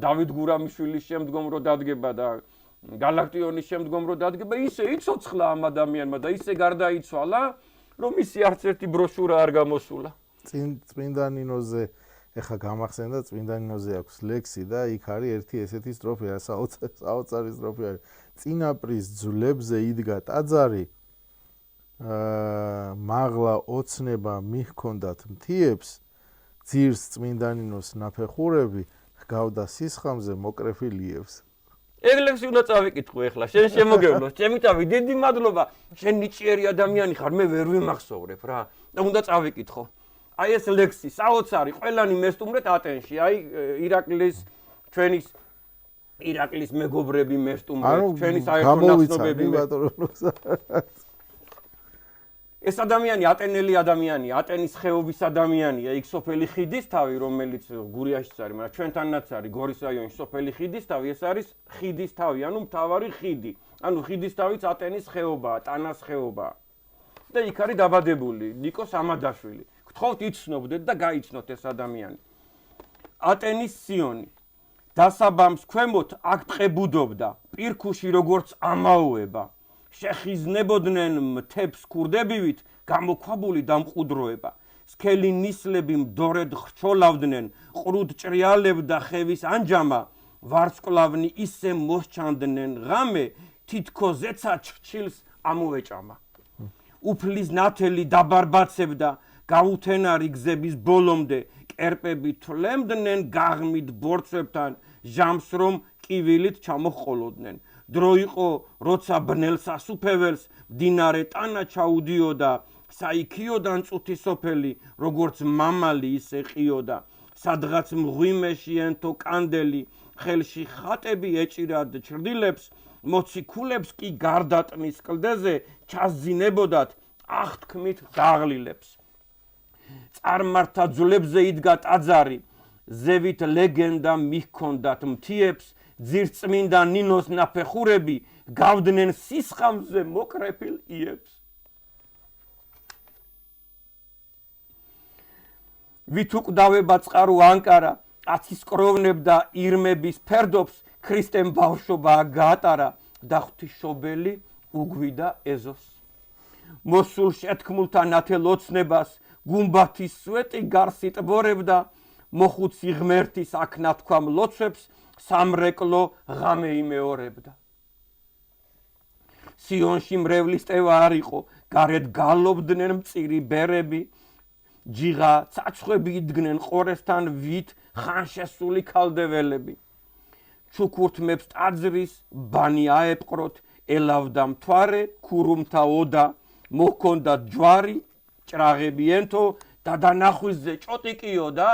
დავით გურამიშვილის შემდგომ რო დადგება და გალაქტიონის შემდგომ რო დადგება, ისე იცოცხლა ამ ადამიანმა და ისე გარდაიცვალა, რომ მისი არც ერთი ბროშურა არ გამოსულა.
წმინდა ნინოზე ეხა გამახსენდა, წმინდა ნინოზე აქვს ლექსი და იქ არის ერთი ესეთი სტროფი, საოცარი სტროფი არის. წინაპრის ძვლებზე იდგა ტაძარი, მაღლა ოცნება მიჰქონდათ მთიებს, ძირს წმინდა ნინოს ნაფეხურები, ჰგავდა სისხამზე მოკრეფილიებს.
ეგ ლექსი უნდა წავიკითხო ეხლა, შენ შემოგევლოს, ჩემი თავი, დიდი მადლობა, შენ ნიჭიერი ადამიანი ხარ, მე ვერ ვიმახსოვრებ რა და უნდა წავიკითხო. აი ეს ლექსი, საოცარი, ყველანი მესტუმრეთ ატენში, აი ირაკლის მეგობრები მესტუმრეთ, ჩვენი საერთო ნაცნობები. ეს ადამიანი ატენელი ადამიანია, ატენის ხეობის ადამიანია, იქ სოფელი ხიდისთავი, რომელიც გურიაშიც არის, მაგრამ ჩვენთანაც არის გორის რაიონში სოფელი ხიდისთავი, ეს არის ხიდისთავი, ანუ მთავარი ხიდი. ანუ ხიდისთავიც ატენის ხეობაა, ტანას ხეობაა. და იქ არის დაბადებული ნიკო სამადაშვილი. გთხოვთ იცნობდეთ და გაიცნოთ ეს ადამიანი. ატენის სიონი. დასაბამს ქვემოთ აქ ტყებუდობდა, პირქუში როგორც ამაოება. შეხიზნებოდნენ მთებს ქურდებივით გამოქვაბული დამყუდროება. სქელი ნისლები მდორედ ხრჩოლავდნენ, ყრუდ ჭრიალებდა ხევის ანჯამა, ვარსკვლავნი ისე მოსჩანდნენ ღამე, თითქო ზეცა ჩრჩილს ამოეჭამა. უფლის ნათელი დაბარბაცებდა, გაუთენარი გზების ბოლომდე, კერპები თვლემდნენ გაღმით ბორცვებთან, ჟამს რომ კივილით ჩამოჰყოლოდნენ. დრო იყო, როცა ბნელს ასუფეველს, მდინარე ტანა ჩაუდიოდა, საიქიოდან წუთი სოფელი, როგორც მამალი ისე ყიოდა. სადღაც მღვიმეში ენთო კანდელი, ხელში ხატები ეჭირად ჩრდილებს, მოციქულებს კი გარდატნის კლდეზე ჩაზინებოდათ, აღთქმით დაღლილებს. წარმართა ძვლებზე იდგა ტაძარი, ზევით ლეგენდა მიჰქონდათ მთიებს, ძირს წმინდა ნინოს ნაფეხურები, გავდნენ სისხამზე მოკრეფილ იებს. ვით უკვდავება წყარო ანკარა, აცის კროვნებდა ირმების ფერდობს, ქრისტემ ბავშვობა გაატარა და ღვთისმშობელი უგვიდა ეზოს. მოსულ შეთქმულთა ნათელ ოცნებას, გუმბათის სვეტი გარს იტბორებდა, მოხუცი ღმერთის აქ ნათქვამ ლოცვებს, სამრეკლო ღამე იმეორებდა. სიონში მრევლის ტევა არ იყო, გარეთ გალობდნენ მწირი ბერები, ჯიღა ცაცხვები იდგნენ ყორესთან ვით ხანშესული ქალდეველები. ჩუქურთმებს ტაძრის ბანი აეპყროთ, ელავდა მთვარე, ქურუმთა ოდა, მოჰქონდა ჯვარი, ჭრაღები ენთო და დანახვისზე ჭოტიკიო და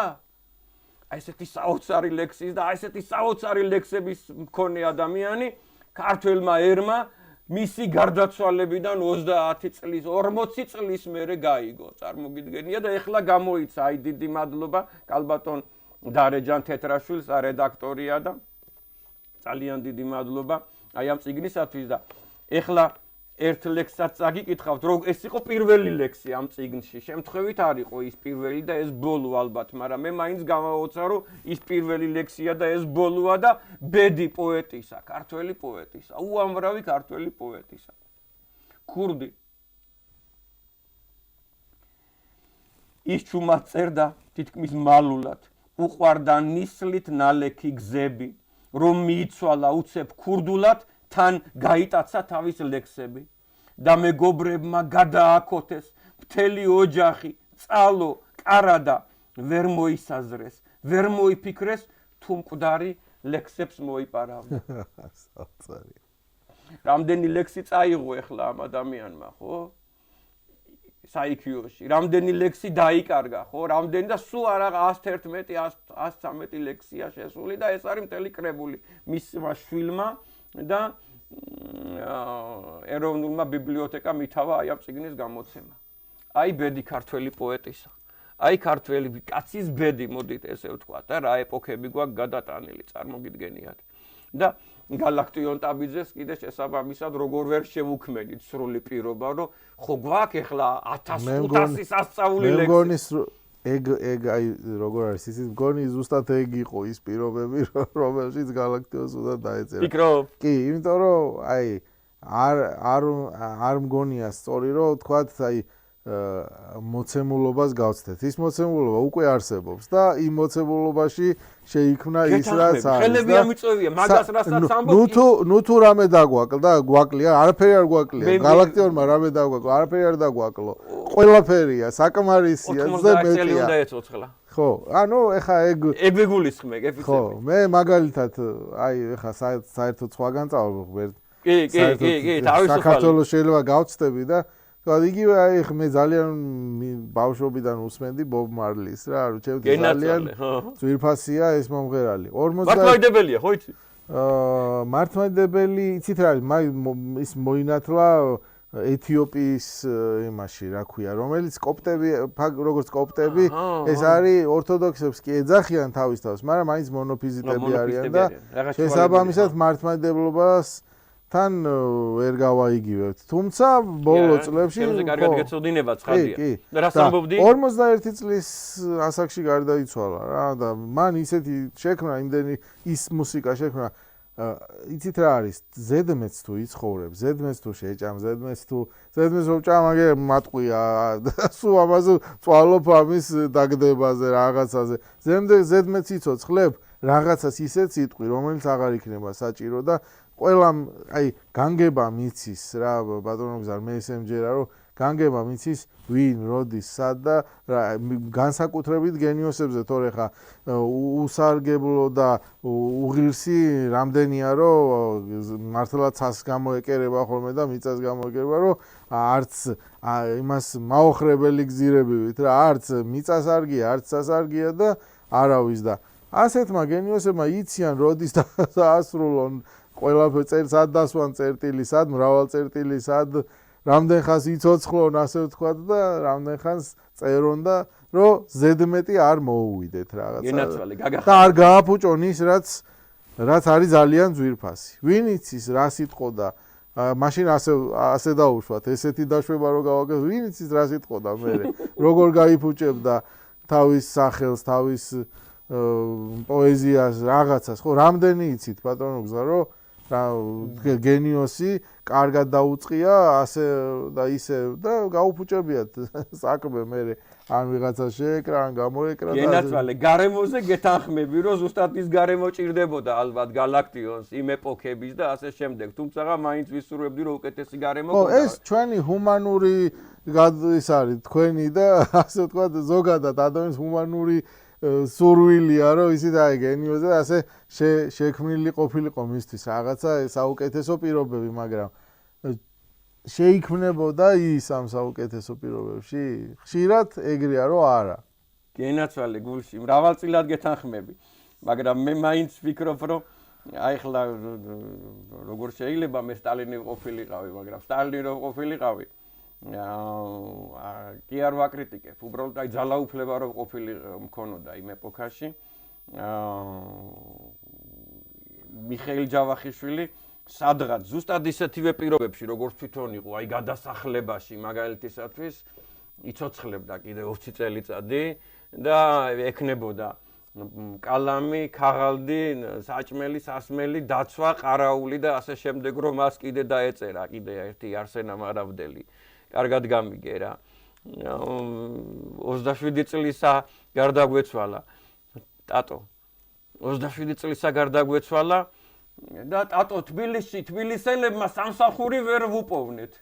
ესეთი საოცარი ლექსის და ესეთი საოცარი ლექსების მქონე ადამიანი ქართველმა ერმა მისი გარდაცვალებიდან 30 წლის 40 წლის მერე გაიგო წარმოგიდგენია და ეხლა გამოიცა აი დიდი მადლობა კალბატონ დარეჯან თეთრაშვილს რედაქტორია და ძალიან დიდი მადლობა აი ამ წიგნისათვის და ეხლა ერთ ლექსსაც წაგიკითხავთ რომ ეს იყო პირველი ლექსი ამ წიგნში შემთხვევით არ იყო ის პირველი და ეს ბოლო ალბათ მაგრამ მე მაინც გამოვაოცა რომ ის პირველი ლექსია და ეს ბოლოა და ბედი პოეტისა ქართველი პოეტისა უამრავი ქართველი პოეტისა ქურდი ის ჩუმად წერდა თითქმის მალულად უყვარდა ნისლით ნალექი გზები რომ მიიცვალა უცებ ქურდულად თან გაიტაცა თავის ლექსები და მეგობრებმა გადააქოთეს მთელი ოჯახი წალო კარადა ვერ მოისაზრეს ვერ მოიფიქრეს თუ მკვდარი ლექსებს მოიპარავდა რამდენი ლექსი წაიღო ეხლა ამ ადამიანმა ხო საიქიოში რამდენი ლექსი დაიკარგა ხო რამდენი და სულ არა 111 113 ლექსია შესული და ეს არის მთელი კრებული მისმა შვილმა და ეროვნულმა ბიბლიოთეკამ ითავა აი ამ წიგნის გამოცემა. აი ბედი ქართველი პოეტისა. აი ქართველი კაცის ბედი, მოდით ესე ვთქვათ და რა ეპოქები გვაქვს გადატანილი, წარმოგიდგენიათ. და გალაქტიონ ტაბიძეს კიდე შესაბამისად როგორ ვერ შევუქმედით სრული პირობა, რომ ხო გვაქვს ეხლა 1500 სასწაული ლექსი.
მე მგონი ეგ აი როგორ არის ის მგონი ზუსტად ეგ იყო ის პირობები რომელშიც გალაქტიოს უნდა დაეწერა.
ფიქრობ?
კი, იმიტომ რომ აი არ მგონია სწორი რომ თქვათ აი მოცემულობას გავცდეთ. ის მოცემულობა უკვე არსებობს და იმ მოცემულობაში შეიქმნა ის რაც არის.
ხელები ამიწევია, მაგას რასაც ამბობ.
ნუ თუ რამე დაგვაკლდა, გვაკლია, არაფერი არ გვაკლია. გალაქტიონმა რამე დაგვაკლო, არაფერი არ დაგვაკლო. ყველაფერია, საკმარისია, ზე მეტია.
უნდა ეცოცხლა.
ხო, ანუ ეხა
ეგ ვიგულისხმე, გეფიცები.
ხო, მე მაგალითად აი ეხა საერთოდ სხვაგან წავიღებ.
კი, თავისუფალი.
საქართველოს შეიძლება გავცდები და იგივე აი მე ძალიან ბავშვობიდან უსმენდი ბობ მარლის რა ჩემთვის ძალიან ძვირფასია ეს მომღერალი 40
მართლმადიდებელია ხო იცი
მართლმადიდებელი იცით რა ის მოინათლა ეთიოპიის იმაში რა ქვია რომელიც კოპტები როგორც კოპტები ეს არის ორთოდოქსებს კი ეძახიან თავის თავს მაგრამ მაინც მონოფიზიტები არიან და შესაბამისად მართლმადიდებლობას თან ვერ გავაიგივებთ. თუმცა ბოლო წლებში
ჩემზე კარგად გეცოდინება ცხადია. და რას ამბობდი?
51 წლის ასაკში გარდაიცვალა რა და მან ისეთი შექმნა იმდენი ის მუსიკა შექმნა იცით რა არის ზედმეც თუ იცხოვრებს ზედმეც თუ შეჭამ ზედმეც რომ ჭამაგე მატყვია სულ ამაზე წვალობ ამის დაგდებაზე რაღაცაზე ზედმეც იცოცხლებ რაღაცას ისეთ სიტყვი რომელიც აღარ იქნება საჭირო და ყველამ აი განგება მიცის რა ბატონო გზარ მე ესე მჯერა რომ განგება მიცის ვინ როდის სად და განსაკუთრებით გენიოსებზე თორე ხა უსარგებლო და უღირსი რამდენია რომ მართლა ცას გამოეკერება ხოლმე და მიწას გამოეკერება რომ არც იმას მაოხრებელი გზირებივით რა არც მიწას არგია არც ცას არგია და არავის და ასეთმა გენიოსებმა იციან როდის დაასრულონ ყველაფერი წერს სად დასვან წერტილი, სად მრავალ წერტილი, სად რამდენ ხანს იცოცხლონ, ასე ვთქვათ და რამდენ ხანს წერონ და რომ ზედმეტი არ მოუვიდეთ რაღაცა. და არ გააფუჭონ ის რაც არის ძალიან ძვირფასი. ვინ იცის რა სიტყვა და მაშინ ასე დაუშვათ, ესეთი დაშვება რომ გავაკეთოთ, ვინ იცის რა სიტყვა და მე როგორ გაიფუჭებდა თავის სახელს, თავის პოეზიას, რაღაცას, ხო, რამდენი იცით ბატონო გზა რომ გენიოსი კარგად დაუწყია ასე და ისე და გაუფუჭებიათ საქმე მე ან ვიღაცა შეეკრა, ან გამოეკრა და
გენაცვალე, გარემოზე გეთანხმები, რომ ზუსტად ის გარემო ჭირდებოდა ალბათ გალაქტიონს იმ ეპოქების და ასე შემდეგ. თუმცა მაინც ვისურვებდი, რომ უკეთესი გარემო
გქონდა. ეს ჩვენი ჰუმანური ის არის თქვენი და ასე ვთქვათ, ზოგადად ადამიანის ჰუმანური სურვილია, რომ ისიც აი გენიოზე ასე შექმნილი ყოფილიყო მისთვის რაღაცა საუკეთესო პირობები, მაგრამ შეიქმნებოდა ის ამ საუკეთესო პირობებში? ხშირად ეგრეა, რომ არა.
გენაცვალე გულში, მრავალწილად გეთანხმები, მაგრამ მე მაინც ვფიქრობ, რომ აი ხლა როგორ შეიძლება მე სტალინი ყოფილიყავი, მაგრამ სტალინი რო ყოფილიყავი, კი არ ვაკრიტიკებ, უბრალოდ აი ძალაუფლება რო ყოფილი მქონოდა იმ ეპოქაში. მიხეილ ჯავახიშვილი სადღაც ზუსტად ისეთივე პირობებში, როგორც თვითონ იყო, აი გადასახლებაში მაგალითისათვის იცოცხლებდა კიდე 20 წელიწადი და ექნებოდა კალამი, ქაღალდი, საჭმელი, სასმელი, დაცვა, ყარაული და ასე შემდეგ, რომ მას კიდე დაეწერა კიდე ერთი არსენა მარავდელი. კარგად გამიგე რა. 27 წლისა გარდაგვეცვალა ტატო. 27 წლისა გარდაგვეცვალა და ტატო თბილისელებმა სამსახური ვერ ვუპოვნეთ.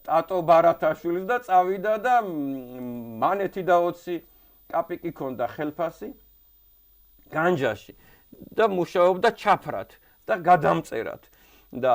ტატო ბარათაშვილის და წავიდა და მან 1.20 კაპიკი ქონდა ხელფასი განჯაში და მუშაობდა ჩაფრად და გადამწერად და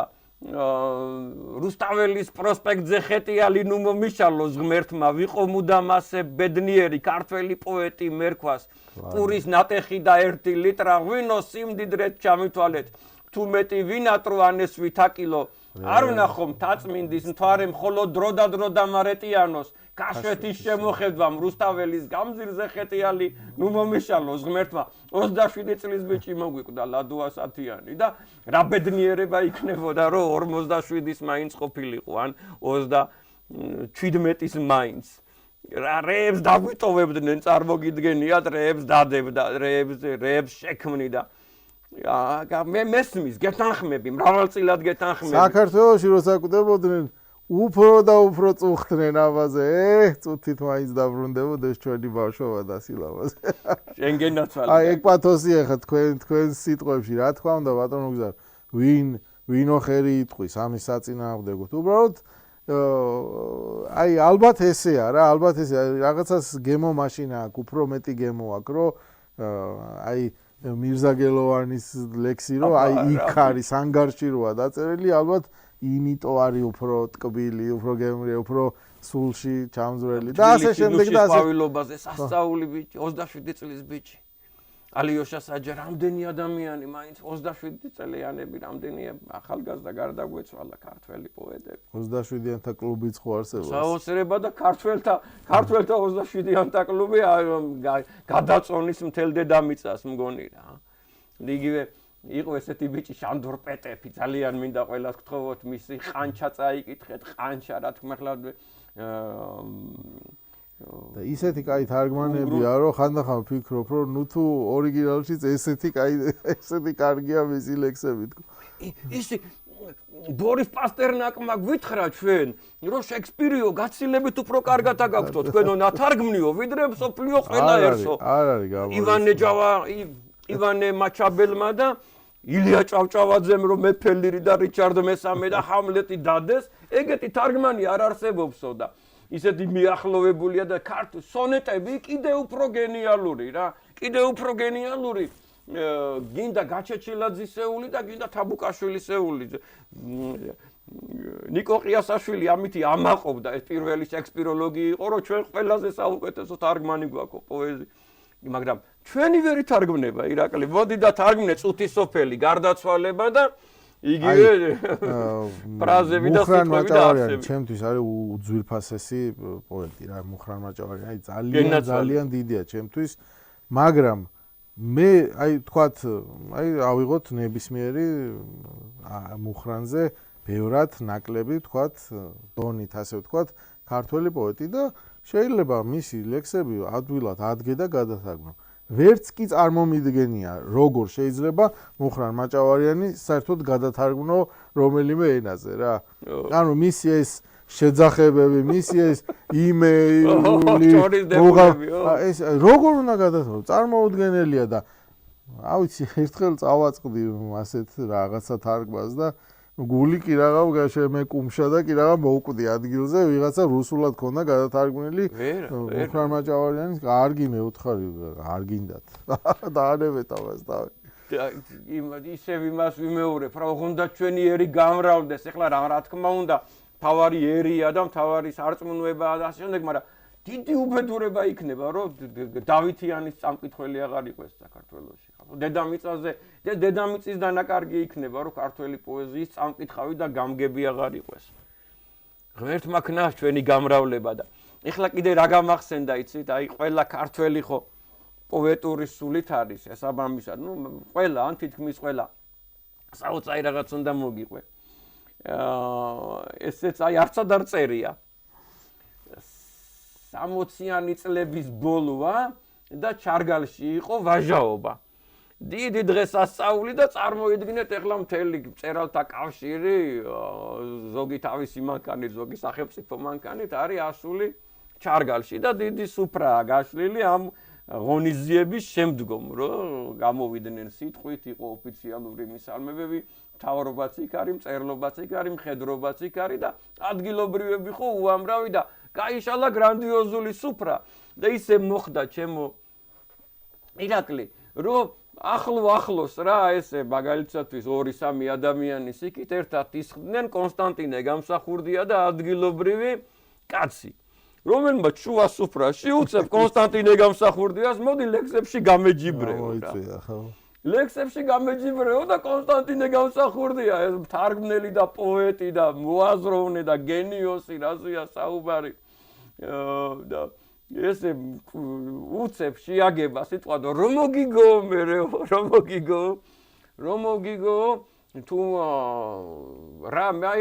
რუსტაველის პროსპექტზე ხეტიალი ნუ მომიშალოს ღმერთმა ვიყო მუდამ ასე ბედნიერი ქართველი პოეტი მერქვას პურის ნატეხი და 1 ლიტრა ღვინო სიმდიდრეთ ჩამითვალეთ თუ მეტი ვინატრო ანეს ვითაკილო არ ვნახო მთაწმინდის მთვარე მხოლოდ დრო და მარეტიანოს კაშვეთის შემოხედვამ რუსტაველის გამზირზე ხეტიალი ნუ მომიშალოს ღმერთმა 27 წლის ბიჭი მოგვიკვდა ლადუასათიანი და რა ბედნიერება იქნებოდა რომ 47-ის მაინც ყოფილიყო ან 37-ის მაინც რეებს დაგვიტოვებდნენ წარმოგიდგენიათ რეებს დადებდა რეებს შექმნიდა მე მესმის გეთანხმები მრავალწილად გეთანხმები
საქართველოში როცა კვდებოდნენ უფრო და უფრო წუხდნენ ამაზე წუთით მაინც დაბრუნდებოდეს ჩვენი ბავშვობა და სილამაზე
შენ გენაცვალე
აი ეგ პათოსი ახლა თქვენ სიტყვებში რა თქმა უნდა ბატონო გზარ ვინო ხერი იტყვის ამის საწინააღმდეგოდ უბრალოდ აი ალბათ ესეა რა ალბათ ესეა რაღაცას გემო მაშინა აქვს უფრო მეტი გემო აქვს რომ აი მირზა გელოვანის ლექსი რომ აი იქ არის ანგარში როა დაწერილი ალბათ იმიტომ არის უფრო ტკბილი, უფრო გემრიელი, უფრო სულში ჩამზრელი და ასე შემდეგ და ასე
ყვავილობაზე სასწაული ბიჭი 27 წლის ბიჭი ალიოშა საჯა რამდენი ადამიანი მაინც 27 წელიანები რამდენი ახალგაზრდა გარდაგვეცვალა ქართველი პოეტები
27-იანთა კლუბიც ხო არსებობს
საოცრება და ქართველთა 27-იანთა კლუბი გადაწონის მთელ დედამიწას მგონი რა იგივე იყო ესეთი ბიჭი შანდორ პეტეფი ძალიან მინდა ყველას გთხოვოთ მისი ყანჩა წაიკითხეთ ყანჩა რა თქმა უნდა
და ისეთი კაი თარგმანებია რომ ხანდახან ვფიქრობ რომ ნუ თუ ორიგინალშიც ესეთი კარგია მისი ლექსები თქო
ისი ბორის პასტერნაკმა გვითხრა ჩვენ რომ შექსპირიო გაცილებით უფრო კარგად აგაქვთო თქვენო ნათარგმნიო ვიდრე მსოფლიო ყველა ერთო
არ არის
გამო ივანე მაჩაბელმა და ილია ჭავჭავაძემ რომ მეფელირი და რიჩარდ მესამე და ჰამლეტი დადეს ეგეთი თარგმანი არ არსებობსო და ისეთი მიახლოვებულია და ქართულ სონეტები კიდე უფრო გენიალური რა კიდე უფრო გენიალური გინდა გაჩეჩილაძისეული და გინდა თაბუკაშვილისეული ნიკო ყიასაშვილი ამითი ამაყობდა ეს პირველი შექსპიროლოგი იყო რომ ჩვენ ყველაზე საუკეთესო თარგმანი გვაქვს პოეზიის მაგრამ ჩვენი ვერ ითარგმნება ირაკლი მოდი და თარგმნე წუთის სოფელი გარდაცვალება და იგივე ფრაზები და სიტყვები და
ასე ჩემთვის არის უძვირფასესი პოეტი რა მუხრან მაჭავარიანი ძალიან დიდია ჩემთვის მაგრამ მე აი თქვათ აი ავიღოთ ნებისმიერი მუხრანზე ბევრად ნაკლები თქვათ დონით ასე ვთქვათ ქართველი პოეტი და შეიძლება მისი ლექსები ადვილად ადგე და გადათარგმნო ვერც კი წარმომიდგენია როგორ შეიძლება მუხრან მაჭავარიანი საერთოდ გადათარგმნო რომელიმე ენაზე რა ანუ მისი ეს შეძახებები, მისი ეს იმეილი, ეს როგორ უნდა გადასვა? წარმოუდგენელია და ავიცი, ერთხელ წავაწყდი ასეთ რაღაცა თარგმანს და გული კი რაღა შემეკუმშა და კი რაღა მოვკვდი ადგილზე, ვიღაცა რუსულად ქონდა გადათარგმნილი. უხრამაჭავარიანის კარგი მეუთხარი, არ გინდათ. დაანებეთ ამას თავი.
ისევ იმას ვიმეორებ, რა უნდა ჩვენი ერი გამრავლდეს. ეხლა რა თქმა უნდა, თავარი ერია და თავარი სარწმუნოებაა და ასე შემდეგ, მაგრამ დიდი უბედურება იქნება, რომ დავითიანის წამკითხველი აღარ იყოს საქართველოში. დედამიწის დანაკარგი იქნება, რომ ქართველი პოეზიის წამკითხავი და გამგები აღარ იყოს. ღმერთმა ქნას ჩვენი გამრავლება და ეხლა კიდე რა გამახსენდა, იცით, აი ყველა ქართველი ხო პოეტური სულით არის ესაბამისად, ყველა, ან თითქმის ყველა საოცარი რაღაც უნდა მოგიყვე. ესეც აი არცად არ წერია. 60-იანი წლების ბოლოა და ჩარგალში იყო ვაჟაობა. დიდი დღეს ასწავლი და წარმოიდგინეთ ეხლა მთელი მწერალთა კავშირი, ზოგი თავისი მანქანით, ზოგი სახელმწიფო მანქანით არის ასული ჩარგალში და დიდი სუფრაა გაშლილი ამ ღონისძიების შემდგომ, რომ გამოვიდნენ სიტყვით, იყო ოფიციალური მისალმებები, მთავრობაც იქ არის, მწერლობაც იქ არის, მხედრობაც იქ არის და ადგილობრივები ხო უამრავი და გაიშალა გრანდიოზული სუფრა და ისე მოხდა ჩემო ირაკლი, რომ ახლოს რა ესე მაგალითად 2-3 ადამიანის იქით ერთად ისხდნენ კონსტანტინე გამსახურდია და ადგილობრივი კაცი. რომელმაც შუა სუფრაში უწევ კონსტანტინე გამსახურდიას მოდი ლექსებში გამეჯიბრეო რა. ლექსებში გამეჯიბრეო და კონსტანტინე გამსახურდია ეს თარგმნელი და პოეტი და მოაზროვნე და გენიოსი რაზეა საუბარი. და ესე უწევ შეაგება სიტყვა და რომ მოგიგო მერეო რომ მოგიგო თუ რა მე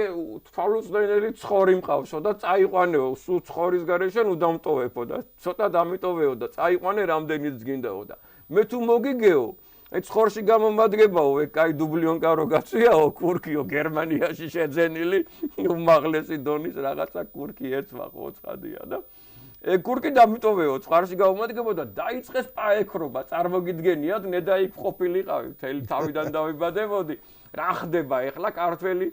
თვალუწვდენელი ცხორი მყავსო და წაიყვანეო სულ ცხორის გარეშე ნუ დამტოვებო და ცოტა დამიტოვეო და წაიყვანე რამდენიც გინდაო და მე თუ მოგიგეო აი ცხორში გამომადგებაო ეგ კაი დუბლიონკა რო გაწვიაო კურკიო გერმანიაში შეძენილი უმაღლესი დონის რაღაცა კურკი ერთმა ხო ცხადია და ეგ კურკი დამიტოვეო ცხარში გამომადგებო და დაიწყეს პაექრობა წარმოგიდგენიათ ნედა იქ ყოფილიყავი მთელი თავიდან დავიბადებოდი რა ხდება ეხლა ქართველი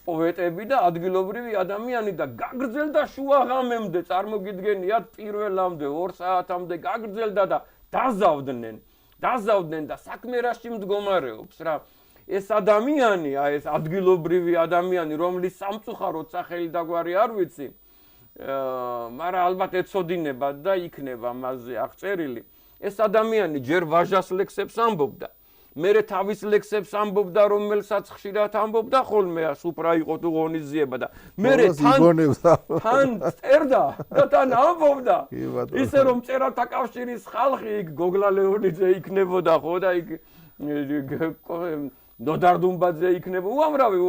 პოეტები და ადგილობრივი ადამიანი და გაგრძელდა შუა ღამემდე წარმოგიდგენიათ პირველამდე 2 საათამდე გაგრძელდა და დაზავდნენ და საქმე რაში მდგომარეობს რა ეს ადამიანი აი ეს ადგილობრივი ადამიანი რომლის სამწუხაროდ სახელი და გვარი არ ვიცი მაგრამ ალბათ ეცოდინება და იქნება მასზე აღწერილი ეს ადამიანი ჯერ ვაჟას ლექსებს ამბობდა მერე თავის ლექსებს ამბობდა რომელსაც ხშირად ამბობდა ხოლმე სუფრა იყო თუ ღონისძიება და მერე თან წერდა და თან ამბობდა ისე რომ მწერალთა კავშირის ხალხი იქ გოგლა ლეონიძე იქნებოდა ხო და იქ ნოდარდუმბაძე იქნება უამრავი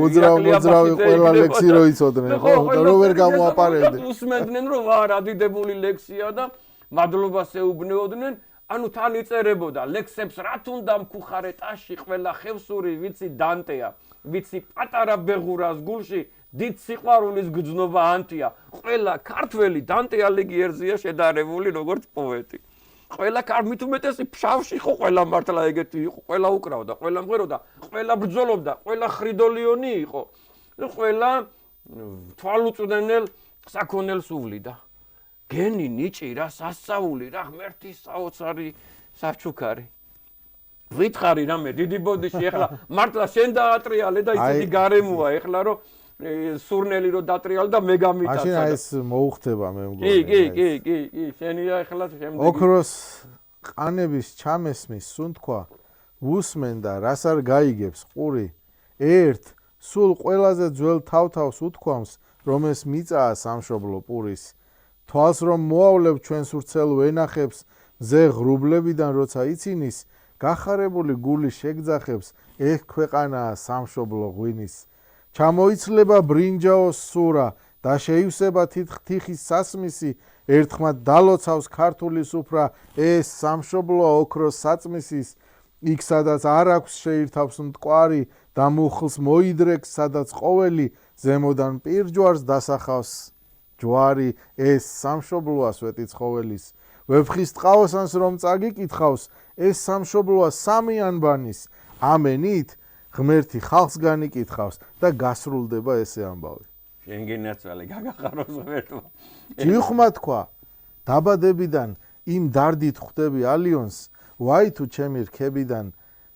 უძრავი ყველა ლექსი რო იცოდნენ ხო და რო ვერ გამოაპარებდნენ
უსმენდნენ რომ რა დიდებული ლექსია და მადლობას ეუბნეოდნენ ანუ თან იწერებოდა ლექსებს რა თუნდა მქუხარე ტაში ყველა ხევსური ვიცი დანტეა ვიცი პატარა ბეღურას გულში დიდ სიყვარულის გრძნობა ანტია ყველა ქართველი დანტე ალიგიერზეა შედარებული როგორც პოეტი ყველა მით უმეტესი ფშავში ხო ყველა მართლა ეგეთი იყო ყველა უკრავდა ყველა მღეროდა ყველა ბრძოლობდა ყველა ხრიდოლიონი იყო ყველა თვალუწვდენელ საქონელს უვლიდა გენი ნიჭი რა სასწაული რა ღმერთის საოცარი საჩუქარი ვითხარი რამე დიდი ბოდიში ეხლა მართლა შენ დაატრიალე და ისეთი გარემოა ეხლა რომ სურნელი რო დატრიალე და მე გამიტაცა
მაშინ ეს მოუხდება მე მგონი
კი შენია ეხლა შემდეგი
ოქროს ყანების ჩამესმის სუნთქვა უსმენდა რას არ გაიგებს ყური ერთ სულ ყველაზე ძველ თავთავს უთქვამს რომ ეს მიწაა სამშობლო პურის თვალს რომ მოავლებ ჩვენს ვრცელ ვენახებს ზე ღრუბლებიდან როცა იცინის გახარებული გული შეგძახებს ეგ ქვეყანაა სამშობლო ღვინის ჩამოიცლება ბრინჯაოს სურა და შეივსება თიხის სასმისი ერთხმად დალოცავს ქართული სუფრა ეს სამშობლო ოქროს საწმისის იქ სადაც არ აქვს შეირთავს მტკვარი და მუხლს მოიდრეკს, სადაც ყოველი ზემოდან პირჯვარს დასახავს ჯვარი, ეს სამშობლოა სვეტი ცხოველის. ვეფხის ტყაოსანს რომ წაგიკითხავს, ეს სამშობლოა სამი ანბანის. ამენით ღმერთი ხალხს განიკითხავს და გასრულდება ესე ამბავი.
შენ გენაცვალე, გაგახაროს ღმერთმა.
ჯიხმა თქვა, დაბადებიდან იმ დარდით ხვდები ალიონს, ვაი თუ ჩემი რქებიდან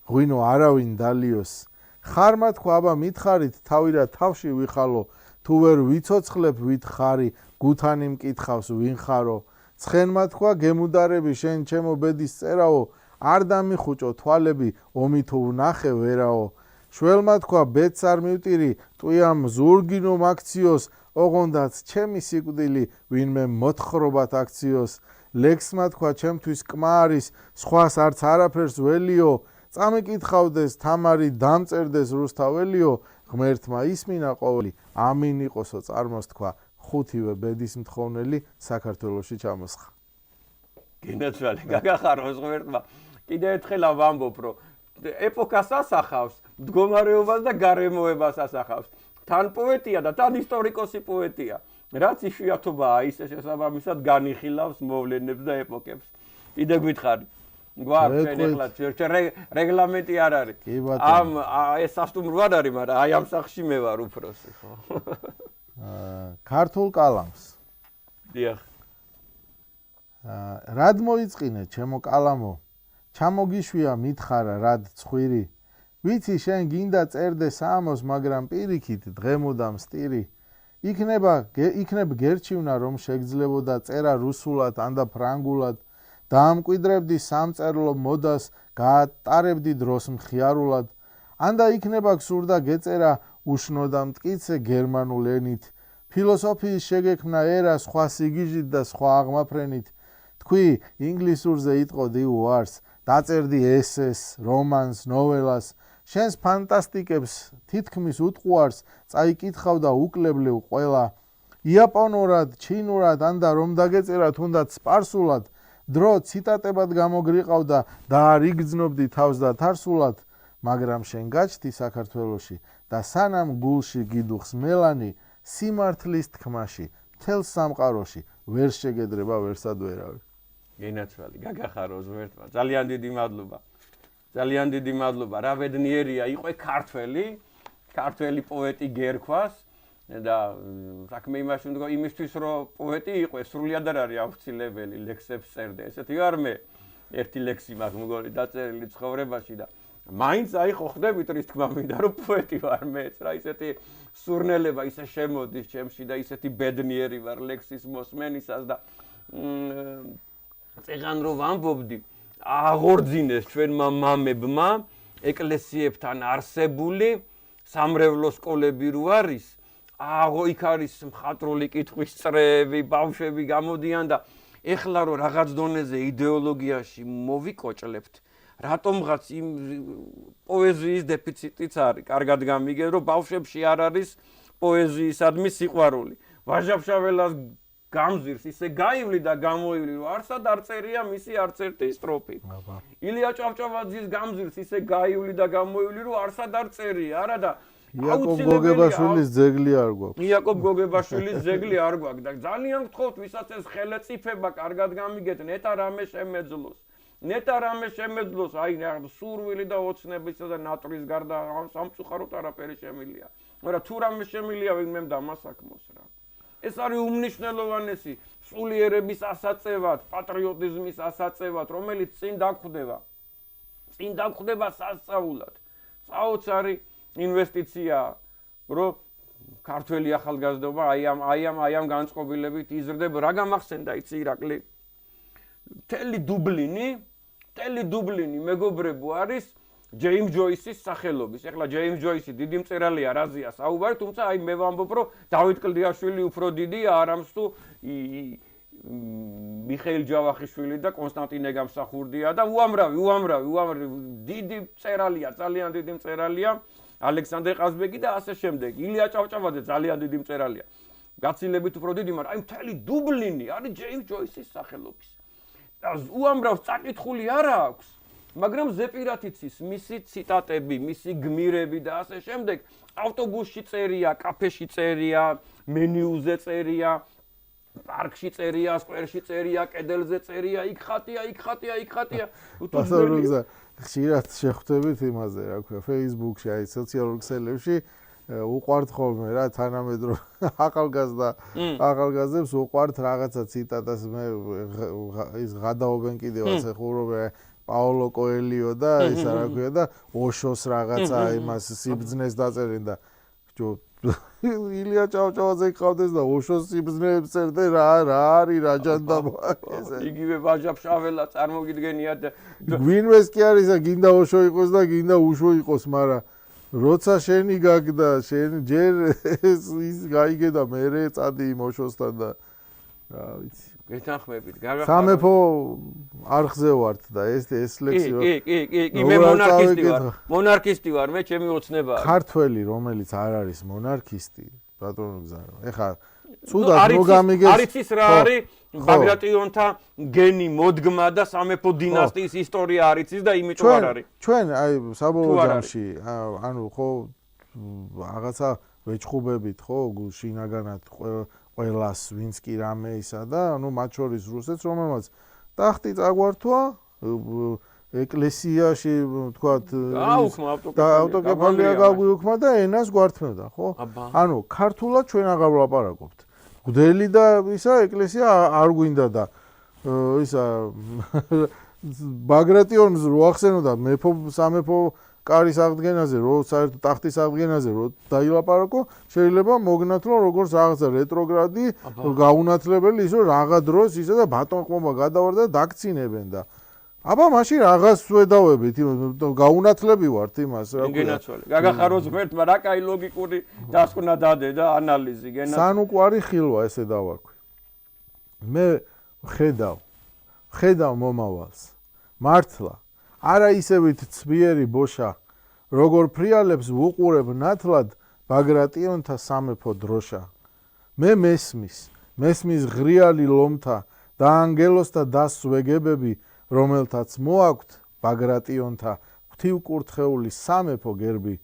ღვინო არავინ დალიოს. ხარმა თქვა, აბა მითხარით თავირა თავში ვიხალო, თუ ვერ ვიცოცხლებ ვით ხარი, გუთანი მკითხავს ვინ ხარო. ცხენმა თქვა, გემუდარები შენ ჩემო ბედის წერაო, არ დამიხუჭო თვალები, ომი თუ ვნახე ვერაო. შველმა თქვა, ბედს არ მივტირი, ტვიამ ზურგინო მაქციოს, ოღონდაც ჩემი სიკვდილი, ვინმე მოთხრობათ აქციოს. ლექსმა თქვა, ჩემთვის კმა არის, სხვას არც არაფერს ველიო, წამიკითხავდეს თამარი, დამწერდეს რუსთაველიო, ღმერთმა ისმინა ყოველი, ამინ იყოსო წარმოს თქვა, ხუთივე ბედის მთხოვნელი საქართველოში ჩამოსხა.
გენაცვალე, გაგახაროს ღმერთმა. კიდე ერთხელ ვამბობ, რომ ეპოქას ასახავს, მდგომარეობას და გარემოებას ასახავს. თან პოეტია და თან ისტორიკოსი პოეტია. რაც იშვიათობაა, ისე შესაბამისად განიხილავს მოვლენებს და ეპოქებს. კიდე გითხარი. გვაქვს ჩვენ ეხლა რეგლამენტი არ არის. ამ ეს სასტუმრო არ არის, მაგრამ აი ამ სახში მე ვარ უფროსი, ხო?
ქართულ კალამს.
დიახ.
რად მოიწყინე ჩემო კალამო? ჩამოგიშვია მითხარა რად ცხვირი. ვიცი შენ გინდა წერდე საამოს, მაგრამ პირიქით დღემოდამ სტირი. იქნებ გერჩივნა რომ შეგძლებოდა წერა რუსულად ან და ფრანგულად. დაამკვიდრებდი სამწერლო მოდას, გაატარებდი დროს მხიარულად. ან და იქნება გსურდა გეწერა უშნო და მტკიცე გერმანულ ენით. ფილოსოფიის შეგექმნა ერა სხვა სიგიჟით და სხვა აღმაფრენით. თქვი ინგლისურზე იტყოდი უარს, დაწერდი ესეს, რომანს, ნოველას. შენს ფანტასტიკებს თითქმის უტყუარს, წაიკითხავ და უკლებლევ ყველა. იაპონურად, ჩინურად ან და რომ დაგეწერა თუნდაც სპარსულად, დრო ციტატებად გამოგრიყავდა და არ იგრძნობდი თავს და თარსულად, მაგრამ შენ გაჩნდი საქართველოში და სანამ გულში გიდუხს მელანი, სიმართლის თქმაში, მთელ სამყაროში ვერ შეგედრება ვერსად ვერავი.
გენაცვალე, გაგახაროს ღმერთმა. ძალიან დიდი მადლობა. ძალიან დიდი მადლობა. რა ბედნიერია იყო ქართველი პოეტი გერქვას და საქმე იმისთვის რომ პოეტი იყო, სრულიად არ არის აუცილებელი ლექსებს წერდა. ესეთი ვარ მე. ერთი ლექსი მაქვს მგონი დაწერილი ცხოვრებაში და მაინც აი ხო ხდებით რის თქმა მინდა რომ პოეტი ვარ მეც რა ისეთი სურნელება ისე შემოდის ჩემში და ისეთი ბედნიერი ვარ ლექსის მოსმენისას და წეგან რომ ვამბობდი აღორძინეს ჩვენმა მამებმა ეკლესიებთან არსებული სამრევლო სკოლები რო არის იქ არის მხატვრული კითხვის წრეები, ბავშვები გამოდიან და ეხლა რომ რაღაც დონეზე იდეოლოგიაში მოვიკოჭლებთ, რატომღაც იმ პოეზიის დეფიციტიც არის. კარგად გამიგე, რომ ბავშვებში არ არის პოეზიისადმი სიყვარული. ვაჟა-ფშაველას გამზირს ისე გაივლი და გამოივლი, რომ არსად არ წერია მისი არც ერთი სტროფი. ილია ჭავჭავაძის გამზირს ისე გაივლი და გამოივლი, რომ არსად არ წერია, არა და
იაკობ გოგებაშვილის ძეგლი არ გვაქვს.
იაკობ გოგებაშვილის ძეგლი არ გვაქვს და ძალიან გთხოვთ, ვისაც ეს ხელეწიფება კარგად გამიგეთ, ნეტა რამე შემეძლოს. ნეტა რამე შემეძლოს, აი სურვილი და ოცნებისა და ნატრის გარდა სამწუხაროდ არაფერი შემილია. მაგრამ თუ რამე შემილია, ვინმემ დამასაქმოს რა. ეს არის უმნიშვნელოვანესი სულიერების ასაწევად, პატრიოტიზმის ასაწევად, რომელიც წინ დაგვხვდება სასწაულად. საოცარი ინვესტიცია, რომ ქართველი ახალგაზრდობა აი ამ განწყობილებით იზრდება. რა გამახსენდა იცი ირაკლი? მთელი დუბლინი მეგობრებო არის ჯეიმს ჯოისის სახელობის. ეხლა ჯეიმს ჯოისი დიდი მწერალია, რაზეა საუბარი, თუმცა აი მე ვამბობ, რომ დავით კლდიაშვილი უფრო დიდია, არამს თუ მიხეილ ჯავახიშვილი და კონსტანტინე გამსახურდია და უამრავი დიდი მწერალია, ძალიან დიდი მწერალია. ალექსანდრე ყაზბეგი და ასე შემდეგ. ილია ჭავჭავაძე ძალიან დიდი მწერალია. გაცილებით უფრო დიდი, მაგრამ აი მთელი დუბლინი არის ჯეიმს ჯოისის სახელობის. და უამრავ წაკითხული არა აქვს. მაგრამ ზეპირათიც ის მისი ციტატები, მისი გმირები და ასე შემდეგ ავტობუსში წერია, კაფეში წერია, მენიუზე წერია, პარკში წერია, სკვერში წერია, კედელზე წერია, იქ ხატია.
ხშირად შეხვდებით იმაზე, რა ქვია, Facebook-ში, აი სოციალურ ქსელებში უყვართ ხოლმე რა თანამედროვე ახალგაზრდებს უყვართ რაღაცა ციტატას მე ის გადაობენ კიდევაც ეხურობენ პაოლო კოელიო და ისა რა ქვია და ოშოს რაღაცა იმას სიბძნეს დაწერენ და ილია ჭავჭავაძე ყავდეს და ოშოს სიბძნეებს წერდა რა არის რა ჯანდაბა ესე
იგივე ვაჟა-ფშაველა წარმოგიდგენიათ
გვინვეს კი არის და გინდა ოშო იყოს და გინდა უშო იყოს მაგრამ როცა შენი გაგდა შენ ჯერ ის გაიგე და მე წადი იმ ოშოსთან და რა ვიცი
გეთანხმებით
სამეფო არხზე ვართ და ეს ლექსი
კი მე მონარქისტი ვარ მე ჩემი ოცნებაა
ქართველი რომელიც არ არის მონარქისტი ბატონო გზარო ეხა ცუდად მოგამიგეს
არის ის რა არის ბაგრატიონთა გენი მოდგმა და სამეფო დინასტიის ისტორია არის ის და იმიტომ არ არის
ჩვენ აი საბოლოო ჯამში ანუ ხო რაღაცა ვეჭხუბებით ხო შინაგანად ყველას ვინც კი რამე ისა და ანუ მათ შორის რუსეთს რომელმაც ტახტი წაგვართვა ეკლესიაში თქვათ ავტოკეფალია გაგვიუქმა და ენას გვართმევდა ხო ანუ ქართულად ჩვენ აღარ ვლაპარაკობთ გვდელი და ისა ეკლესია არ გვინდა და ისა ბაგრატიონს რო ახსენოდა მეფო სამეფო კარის აღდგენაზე რო საერთოდ ტახტის აღდგენაზე რო დაილაპარაკო შეიძლება მოგნათ რომ როგორც რაღაცა რეტროგრადი გაუნათლებელი ისო რაღა დროს ისა და ბატონყმობა გადავარდა და დაგცინებენ და აბა მაშინ რაღაც ვედავებით გაუნათლები ვართ იმას რა
ქვია გაგახაროს ღმერთმა რა კაი ლოგიკური დასკვნა დადე და ანალიზი გენაცვალე
სანუკვარი ხილვა ესე დავარქვი მე ხედავ მომავალს მართლა არა ისევით ცბიერი ბოშა როგორ ფრიალებს ვუყურებ ნათლად ბაგრატიონთა სამეფო დროშა მე მესმის ღრიალი ლომთა და ანგელოსთა დასვეგებები რომელთაც მოაქვთ ბაგრატიონთა ღვთივკურთხეული სამეფო გერბი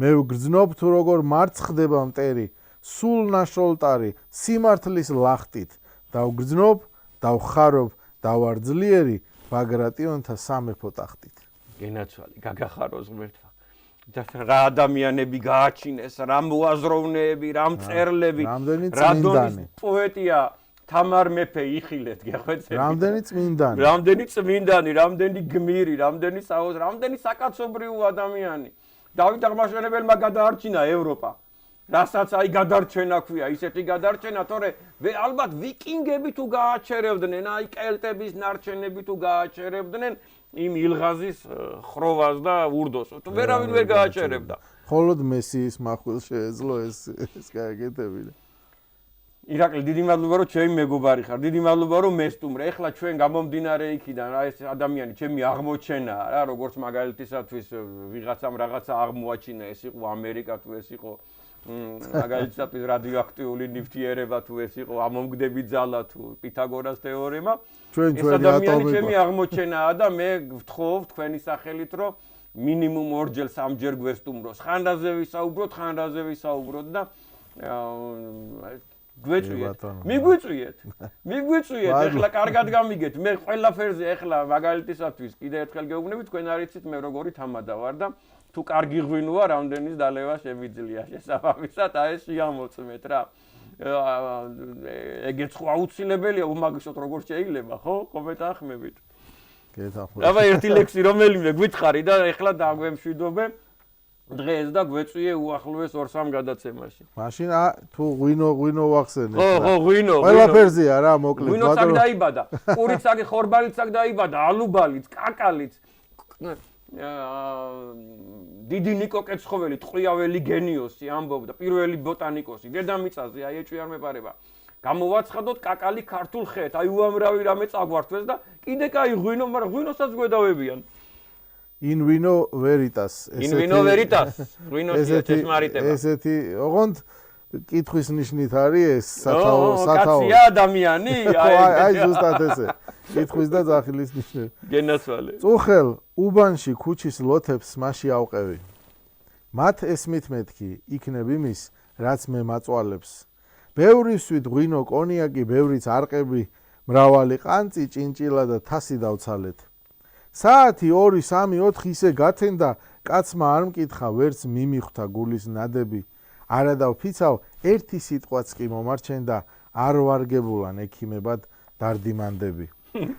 მე ვგრძნობ თუ როგორ მარცხდება მტერი სულ ნაშოლტარი სიმართლის ლახტით და ვგრძნობ და ვხარობ და ვარ ძლიერი ბაგრატიონთა სამეფო ტახტით
გენაცვალე გაგახაროს ღმერთმა და რა ადამიანები გააჩინეს რა მოაზროვნეები რა მწერლები რა დონის პოეტია თამარ მეფე იხილეთ გეხვეწებით
რამდენი
წმინდანი რამდენი გმირი რამდენი საკაცობრიო ადამიანი დავით აღმაშენებელმა გადაარჩინა ევროპა რასაც აი გადარჩენა ქვია ისეთი გადარჩენა თორე ალბათ ვიკინგები თუ გააჩერებდნენ აი კელტების ნარჩენები თუ გააჩერებდნენ იმ ილღაზის ხროვას და ურდოს თუ ვერავინ ვერ გააჩერებდა
მხოლოდ მესიის მახვილ შეეძლო ეს გააკეთები
ირაკლი დიდი მადლობა რომ ჩემი მეგობარი ხარ დიდი მადლობა რომ მესტუმრე ეხლა ჩვენ გამომდინარე იქიდან რა ეს ადამიანი ჩემი აღმოჩენაა რა როგორც მაგალითისათვის ვიღაცამ რაღაცა აღმოაჩინა ეს იყო ამერიკა თუ ეს იყო მაგალითად რადიოაქტიული ნივთიერება თუ ეს იყო ამომგდები ძალა თუ პითაგორას თეორემა ეს ადამიანი ჩემი აღმოჩენაა და მე ვთხოვ თქვენი სახელით რომ მინიმუმ ორჯერ სამჯერ გვესტუმროს ხანდაზე ვისაუბროთ და მიგვიწვიეთ ეხლა კარგად გამიგეთ მე ყველაფერზე ეხლა მაგალითისათვის კიდე ერთხელ გეუბნები თქვენ არიცით მე როგორი თამადა ვარ და თუ კარგი ღვინოა რამდენის დალევა შემიძლია შესაბამისად აი ეს შეამოწმეთ რა ეგეც ხო აუცილებელია უმაგისოდ როგორ შეიძლება ხო მეთანხმებით აბა ერთი ლექსი რომელიმე გითხარი და ეხლა დაგვემშვიდობე დღეს და გვეწვიე უახლოეს 2-3 გადაცემაში.
მაშინ თუ ღვინო ვახსენებ.
ხო, ღვინო.
ყველაფერზეა რა, მოკლედ.
ღვინოც აქ დაიბადა. პურიც აქ, ხორბალიც აქ დაიბადა, ალუბალიც, კაკალიც. დიდი ნიკო კეცხოველი, ტყვიაველი გენიოსი ამბობდა, პირველი ბოტანიკოსი, დედამიწაზე, აი ეჭვი არ მეპარება. გამოვაცხადოთ კაკალი ქართულ ხეთ, აი უამრავი რამე წაგვართვეს და კიდე კაი ღვინო, მაგრამ ღვინოსაც გვედავებიან.
In vino veritas.
In vino veritas. Ღვინოს ესმარიტება.
ესეთი, ოღონდ კითხვის ნიშნით არის ეს
სათაო. კაცია ადამიანი?
აი ზუსტად ესე. კითხვის და ძახილის ნიშნები.
გენაცვალე.
წუხელ უბანში ქუჩის ლოთებს მასში ავყევი. მათ ესმით მეთქი, იქნებ იმის, რაც მე მაწვალებს. ბევრისვით ღვინო კონიაკი, ბევრიც არყები, მრავალი ყანწი, ჭინჭილა და თასი დავცალეთ. საათი 2, 3, 4 ისე გათენდა, კაცმა არ მკითხა, ვერც მიმიხვდა გულის ნადები. არა დავფიცავ, ერთი სიტყვაც კი მომარჩენდა, არ ვარგებულან ექიმებად დარდიმანდები.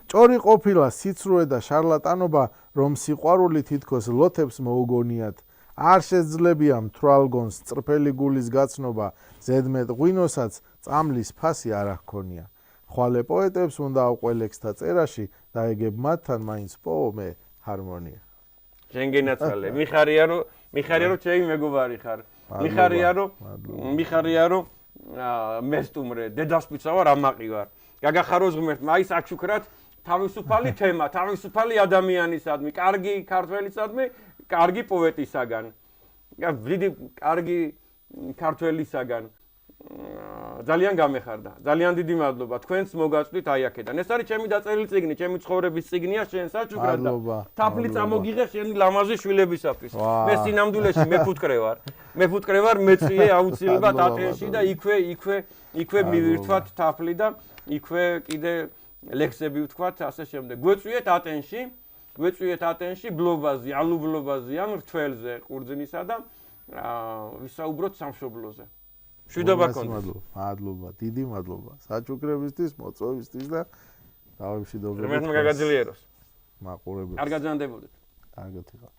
ჭორი ყოფილა სიცრუე და შარლატანობა, რომ სიყვარული თითქოს ლოთებს მოუგონიათ. არ შეძლებია მთვრალგონს წრფელი გულის გაცნობა, ზედმეტ ღვინოსაც წამლის ფასი არ ჰქონია. ხვალე პოეტებს უნდა ავყველექსთა წერაში და ეგებ მათთან მაინც პოომე ჰარმონია.
შენ გენაცვალე. მიხარია რომ ჩემი მეგობარი ხარ. მიხარია რომ მესტუმრე, დედასპიცა ვარ, ამაყი ვარ. გაგახაროს ღმერთ, აი საჩუქრად თავისუფალი თემა, თავისუფალი ადამიანისადმი, კარგი ქართველისადმი, კარგი პოეტისაგან. დიდი კარგი ქართველისაგან. ძალიან გამეხარდა. ძალიან დიდი მადლობა. თქვენც მოგაწვდით აი აქედან. ეს არის ჩემი დაწერილი წიგნი, ჩემი ცხოვრების წიგნია, შენ საჩუქრად და თაფლი წამოგიღე შენი ლამაზი შვილებისათვის. მე სინამდვილეში მეფუტკრე ვარ, მეწვიე აუცილებლად ატენში და იქვე მივირთვათ თაფლი და იქვე კიდე ლექსები ვთქვათ, ასე შემდეგ. გვეწვიეთ ატენში ბლობაზე, ალუბლობაზე, ან რთველზე, ყურძნისა და ვისაუბროთ სამშობლოზე. შვიდობა გქონდეთ.
მადლობა, დიდი მადლობა. საჩუქრებისთვის, მოწვევისთვის და დავემშვიდობებით.
მე გაგაძლიეროს.
მაყურებელს.
არ გაძანდებოდეთ.
კარგად იყავ.